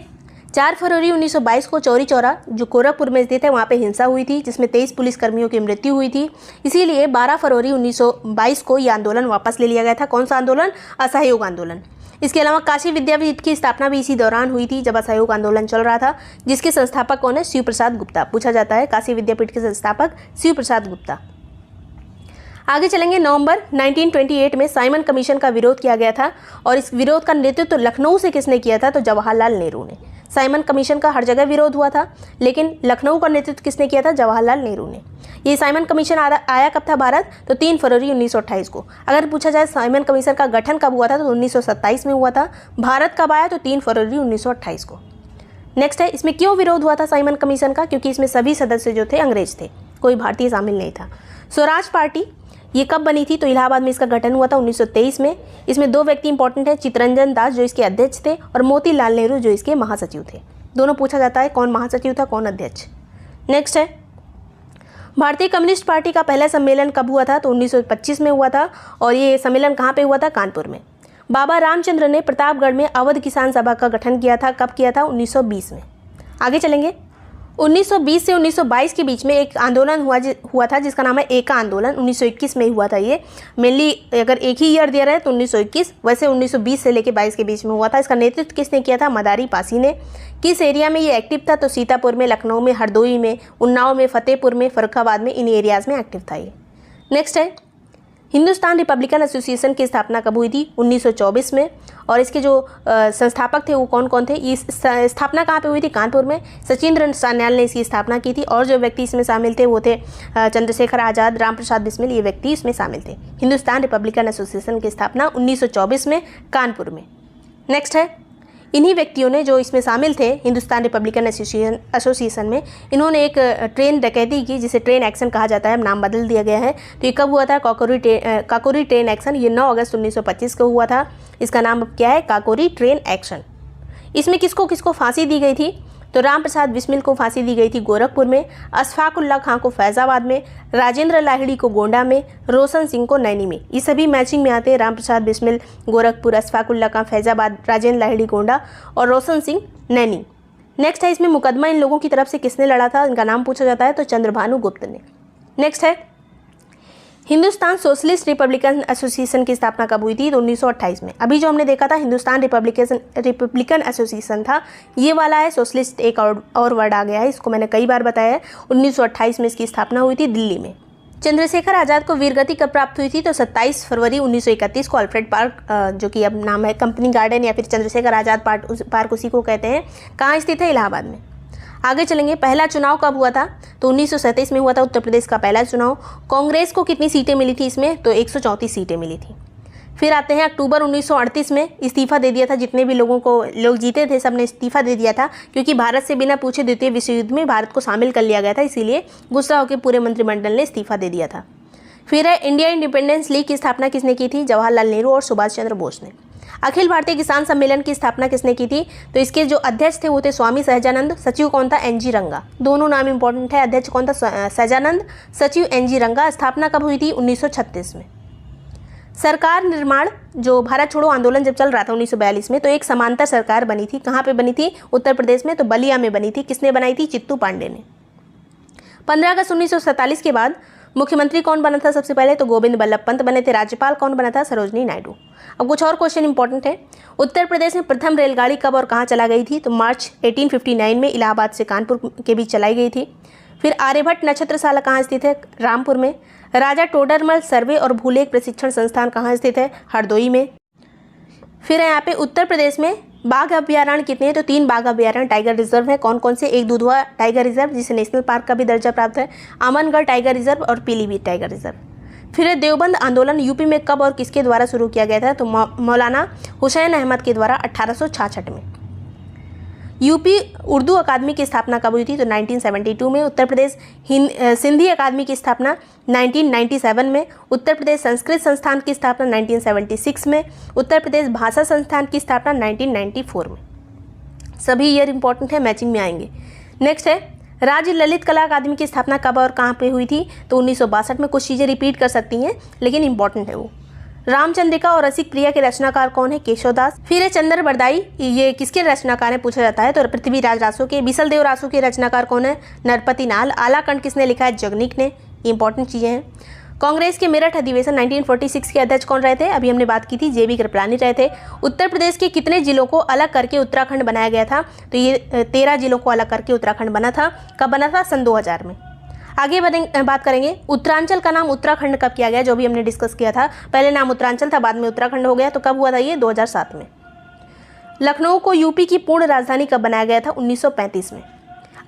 4 फरवरी 1922 को चौरी चौरा जो गोरखपुर में स्थित है वहाँ पे हिंसा हुई थी, जिसमें 23 पुलिसकर्मियों की मृत्यु हुई थी। इसीलिए 12 फरवरी 1922 को ये आंदोलन वापस ले लिया गया था। कौन सा आंदोलन? असहयोग आंदोलन। इसके अलावा काशी विद्यापीठ की स्थापना भी इसी दौरान हुई थी, जब असहयोग आंदोलन चल रहा था, जिसके संस्थापक कौन है? शिव प्रसाद गुप्ता। पूछा जाता है काशी विद्यापीठ के संस्थापक शिव प्रसाद गुप्ता। आगे चलेंगे, नवंबर 1928 में साइमन कमीशन का विरोध किया गया था, और इस विरोध का नेतृत्व लखनऊ से किसने किया था? तो जवाहरलाल नेहरू ने। साइमन कमीशन का हर जगह विरोध हुआ था, लेकिन लखनऊ का नेतृत्व किसने किया था? जवाहरलाल नेहरू ने। ये साइमन कमीशन आया कब था भारत? तो 3 फरवरी 1928 को। अगर पूछा जाए साइमन कमीशन का गठन कब हुआ था? तो 1927 में हुआ था। भारत कब आया? तो 3 फरवरी 1928 को। नेक्स्ट है, इसमें क्यों विरोध हुआ था साइमन कमीशन का? क्योंकि इसमें सभी सदस्य जो थे अंग्रेज थे, कोई भारतीय शामिल नहीं था। स्वराज पार्टी ये कब बनी थी? तो इलाहाबाद में इसका गठन हुआ था 1923 में। इसमें 2 व्यक्ति इंपॉर्टेंट हैं, चित्तरंजन दास जो इसके अध्यक्ष थे, और मोतीलाल नेहरू जो इसके महासचिव थे। दोनों पूछा जाता है कौन महासचिव था, कौन अध्यक्ष। नेक्स्ट है, भारतीय कम्युनिस्ट पार्टी का पहला सम्मेलन कब हुआ था? तो 1925 में हुआ था, और ये सम्मेलन कहाँ पे हुआ था? कानपुर में। बाबा रामचंद्र ने प्रतापगढ़ में अवध किसान सभा का गठन किया था। कब किया था? 1920 में। आगे चलेंगे। 1920 से 1922 के बीच में एक आंदोलन हुआ था जिसका नाम है एका आंदोलन। 1921 में हुआ था ये। मेनली अगर एक ही ईयर दिया रहा है तो 1921, वैसे 1920 से लेकर 22 के बीच में हुआ था। इसका नेतृत्व किसने किया था? मदारी पासी ने। किस एरिया में ये एक्टिव था? तो सीतापुर में, लखनऊ में, हरदोई में, उन्नाव में, फतेहपुर में, फर्रुखाबाद में, इन एरियाज़ में एक्टिव था ये। नेक्स्ट है, हिंदुस्तान रिपब्लिकन एसोसिएशन की स्थापना कब हुई थी? 1924 में। और इसके जो संस्थापक थे वो कौन कौन थे? इस स्थापना कहाँ पे हुई थी? कानपुर में। सचिंद्र सान्याल ने इसकी स्थापना की थी। और जो व्यक्ति इसमें शामिल थे वो थे चंद्रशेखर आज़ाद, राम प्रसाद बिस्मिल, ये व्यक्ति इसमें शामिल थे। हिंदुस्तान रिपब्लिकन एसोसिएशन की स्थापना 1924 में कानपुर में। नेक्स्ट है, इन्हीं व्यक्तियों ने जो इसमें शामिल थे हिंदुस्तान रिपब्लिकन एसोसिएशन में, इन्होंने एक ट्रेन डकैती की जिसे ट्रेन एक्शन कहा जाता है, नाम बदल दिया गया है। तो ये कब हुआ था? Kakori train action. ये 9 अगस्त 1925 को हुआ था। इसका नाम अब क्या है? Kakori train action. इसमें किसको किसको फांसी दी गई थी? तो राम प्रसाद बिस्मिल को फांसी दी गई थी गोरखपुर में, अशफाकुल्ला खां को फैज़ाबाद में, राजेंद्र लाहिड़ी को गोंडा में, रोशन सिंह को नैनी में। ये सभी मैचिंग में आते हैं। राम प्रसाद बिस्मिल गोरखपुर, अशफाकुल्ला खां फैज़ाबाद, राजेंद्र लाहिड़ी गोंडा और रोशन सिंह नैनी। नेक्स्ट है, इसमें मुकदमा इन लोगों की तरफ से किसने लड़ा था? इनका नाम पूछा जाता है तो चंद्रभानु गुप्त ने। नेक्स्ट है, हिंदुस्तान सोशलिस्ट रिपब्लिकन एसोसिएशन की स्थापना कब हुई थी? तो 1928 में। अभी जो हमने देखा था हिंदुस्तान रिपब्लिकन एसोसिएशन था, ये वाला है सोशलिस्ट, एक और वर्ड आ गया है, इसको मैंने कई बार बताया है। 1928 में इसकी स्थापना हुई थी दिल्ली में। चंद्रशेखर आज़ाद को वीरगति कब प्राप्त हुई थी? तो 27 फरवरी 1931 को अल्फ्रेड पार्क, जो कि अब नाम है कंपनी गार्डन या फिर चंद्रशेखर आज़ाद पार्क उसी को कहते हैं, कहाँ स्थित है? इलाहाबाद में। आगे चलेंगे, पहला चुनाव कब हुआ था? तो 1937 में हुआ था, उत्तर प्रदेश का पहला चुनाव। कांग्रेस को कितनी सीटें मिली थी इसमें? तो 134 सीटें मिली थी। फिर आते हैं अक्टूबर 1938 में इस्तीफा दे दिया था। जितने भी लोग जीते थे सब ने इस्तीफा दे दिया था, क्योंकि भारत से बिना पूछे द्वितीय विश्व युद्ध में भारत को शामिल कर लिया गया था, इसीलिए गुस्सा होकर पूरे मंत्रिमंडल ने इस्तीफा दे दिया था। फिर है, इंडिया इंडिपेंडेंस लीग की स्थापना किसने की थी? जवाहरलाल नेहरू और सुभाष चंद्र बोस ने। अखिल भारतीय किसान सम्मेलन की स्थापना किसने की थी? तो इसके जो अध्यक्ष थे वो थे स्वामी सहजानंद, सचिव कौन था? एनजी रंगा। दोनों नाम इंपॉर्टेंट है। अध्यक्ष कौन था? सहजानंद, सचिव एनजी रंगा। स्थापना कब हुई थी? 1936 में। सरकार निर्माण, जो भारत छोड़ो आंदोलन जब चल रहा था 1942 में, तो एक समांतर सरकार बनी थी। कहाँ पे बनी थी? उत्तर प्रदेश में, तो बलिया में बनी थी। किसने बनाई थी? चित्तू पांडे ने। 15 अगस्त 1947 के बाद मुख्यमंत्री कौन बना था सबसे पहले? तो गोविंद बल्लभ पंत बने थे। राज्यपाल कौन बना था? सरोजनी नायडू। अब कुछ और क्वेश्चन इंपॉर्टेंट है। उत्तर प्रदेश में प्रथम रेलगाड़ी कब और कहाँ चला गई थी? तो मार्च 1859 में इलाहाबाद से कानपुर के बीच चलाई गई थी। फिर आर्यभट्ट नक्षत्रशाला कहाँ स्थित है? रामपुर में। राजा टोडरमल सर्वे और भूलेख प्रशिक्षण संस्थान कहाँ स्थित है? हरदोई में। फिर यहाँ पे उत्तर प्रदेश में बाघ अभ्यारण्य कितने हैं? तो 3 बाघ अभ्यारण्य टाइगर रिजर्व है। कौन कौन से? एक दुधवा टाइगर रिजर्व जिसे नेशनल पार्क का भी दर्जा प्राप्त है, अमनगढ़ टाइगर रिजर्व और पीलीभीत टाइगर रिजर्व। फिर है, देवबंद आंदोलन यूपी में कब और किसके द्वारा शुरू किया गया था? तो मौलाना हुसैन अहमद के द्वारा 1866 में। यूपी उर्दू अकादमी की स्थापना कब हुई थी? तो 1972 में। उत्तर प्रदेश सिंधी अकादमी की स्थापना 1997 में। उत्तर प्रदेश संस्कृत संस्थान की स्थापना 1976 में। उत्तर प्रदेश भाषा संस्थान की स्थापना 1994 में। सभी ईयर इंपॉर्टेंट है, मैचिंग में आएंगे। नेक्स्ट है, राज्य ललित कला अकादमी की स्थापना कब और कहाँ पे हुई थी? तो 1962 में। कुछ चीज़ें रिपीट कर सकती हैं लेकिन इंपॉर्टेंट है वो। रामचंद्रिका और रसिक प्रिया के रचनाकार कौन है? केशवदास। फिर है चंद्र बरदाई, ये किसके रचनाकार है पूछा जाता है? तो पृथ्वीराज रासो के। बिसल देव रासो के रचनाकार कौन है? नरपति नाल। आलाकंठ किसने लिखा है? जगनीक ने। इंपॉर्टेंट चीज़ें हैं। कांग्रेस के मेरठ अधिवेशन 1946 के अध्यक्ष कौन रहे थे? अभी हमने बात की थी, जेबी कृपलानी रहे थे। उत्तर प्रदेश के कितने जिलों को अलग करके उत्तराखंड बनाया गया था? तो ये 13 जिलों को अलग करके उत्तराखंड बना था। कब बना था? सन 2000 में। आगे बात करेंगे, उत्तरांचल का नाम उत्तराखंड कब किया गया? जो भी हमने डिस्कस किया था, पहले नाम उत्तरांचल था, बाद में उत्तराखंड हो गया। तो कब हुआ था ये? 2007 में। लखनऊ को यूपी की पूर्ण राजधानी कब बनाया गया था? 1935 में।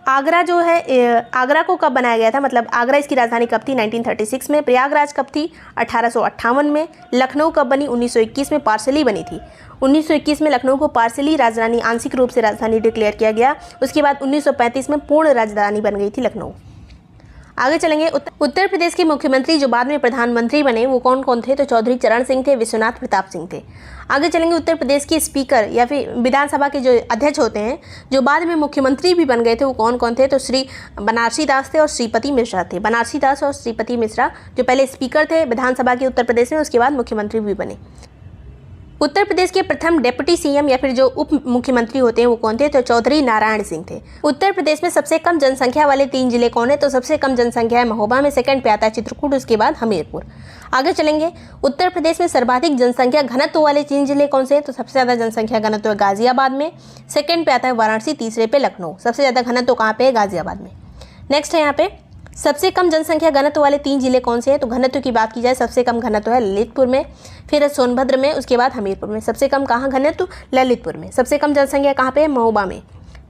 आगरा जो है, आगरा को कब बनाया गया था? मतलब आगरा इसकी राजधानी कब थी? 1936 में। प्रयागराज कब थी? 1858 में। लखनऊ कब बनी? 1921 में। पार्सली बनी थी 1921 में। लखनऊ को पार्सली राजधानी, आंशिक रूप से राजधानी डिक्लेयर किया गया। उसके बाद 1935 में पूर्ण राजधानी बन गई थी लखनऊ। आगे चलेंगे, उत्तर प्रदेश के मुख्यमंत्री जो बाद में प्रधानमंत्री बने वो कौन कौन थे? तो चौधरी चरण सिंह थे, विश्वनाथ प्रताप सिंह थे। आगे चलेंगे, उत्तर प्रदेश के स्पीकर या फिर विधानसभा के जो अध्यक्ष होते हैं जो बाद में मुख्यमंत्री भी बन गए थे वो कौन कौन थे? तो श्री बनारसी दास थे और श्रीपति मिश्रा थे। बनारसी दास और श्रीपति मिश्रा जो पहले स्पीकर थे विधानसभा के उत्तर प्रदेश में, उसके बाद मुख्यमंत्री भी बने। उत्तर प्रदेश के प्रथम डेप्यूटी सीएम या फिर जो उप मुख्यमंत्री होते हैं वो कौन थे? तो चौधरी नारायण सिंह थे। उत्तर प्रदेश में सबसे कम जनसंख्या वाले 3 जिले कौन है? तो सबसे कम जनसंख्या है महोबा में, सेकंड पे आता है चित्रकूट, उसके बाद हमीरपुर। आगे चलेंगे, उत्तर प्रदेश में सर्वाधिक जनसंख्या घनत्व वाले 3 जिले कौन से हैं? तो सबसे ज़्यादा जनसंख्या घनत्व है गाजियाबाद में, सेकंड पे आता है वाराणसी, तीसरे पे लखनऊ। सबसे ज़्यादा घनत्व कहाँ पे है? गाजियाबाद में। नेक्स्ट है यहाँ पे सबसे कम जनसंख्या घनत्व वाले 3 जिले कौन से हैं? तो घनत्व की बात की जाए सबसे कम घनत्व है ललितपुर में, फिर है सोनभद्र में, उसके बाद हमीरपुर में। सबसे कम कहाँ घनत्व? ललितपुर में। सबसे कम जनसंख्या कहाँ पे है? महोबा में।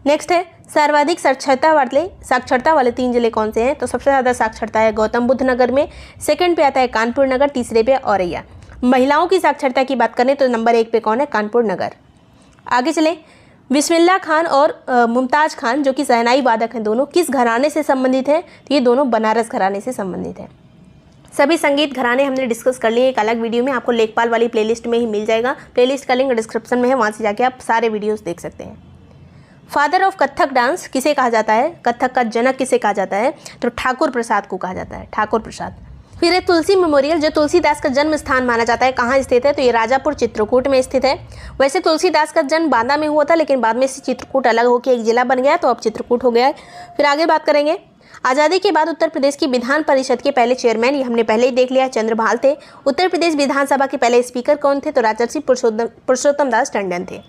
नेक्स्ट है सर्वाधिक साक्षरता वाले 3 जिले कौन से हैं? तो सबसे ज़्यादा साक्षरता है गौतम बुद्ध नगर में, सेकंड पे आता है कानपुर नगर, तीसरे पे औरैया। महिलाओं की साक्षरता की बात करें तो नंबर 1 पे कौन है? कानपुर नगर। आगे चले, बिस्मिल्लाह खान और मुमताज़ खान जो कि शहनाई वादक हैं, दोनों किस घराने से संबंधित हैं? तो ये दोनों बनारस घराने से संबंधित हैं। सभी संगीत घराने हमने डिस्कस कर लिए एक अलग वीडियो में, आपको लेखपाल वाली प्लेलिस्ट में ही मिल जाएगा। प्लेलिस्ट का लिंक डिस्क्रिप्शन में है, वहाँ से जाके आप सारे वीडियोस देख सकते हैं। फादर ऑफ कथक डांस किसे कहा जाता है? कथक का जनक किसे कहा जाता है? तो ठाकुर प्रसाद को कहा जाता है, ठाकुर प्रसाद। फिर है तुलसी मेमोरियल, जो तुलसीदास का जन्म स्थान माना जाता है, कहाँ स्थित है? तो ये राजापुर चित्रकूट में स्थित है। वैसे तुलसीदास का जन्म बांदा में हुआ था, लेकिन बाद में से चित्रकूट अलग होकर एक जिला बन गया, तो अब चित्रकूट हो गया है। फिर आगे बात करेंगे, आज़ादी के बाद उत्तर प्रदेश की विधान परिषद के पहले चेयरमैन, ये हमने पहले ही देख लिया, चंद्रभाल थे। उत्तर प्रदेश विधानसभा के पहले स्पीकर कौन थे? तो राजर्षि पुरुषोत्तम दास टंडन थे।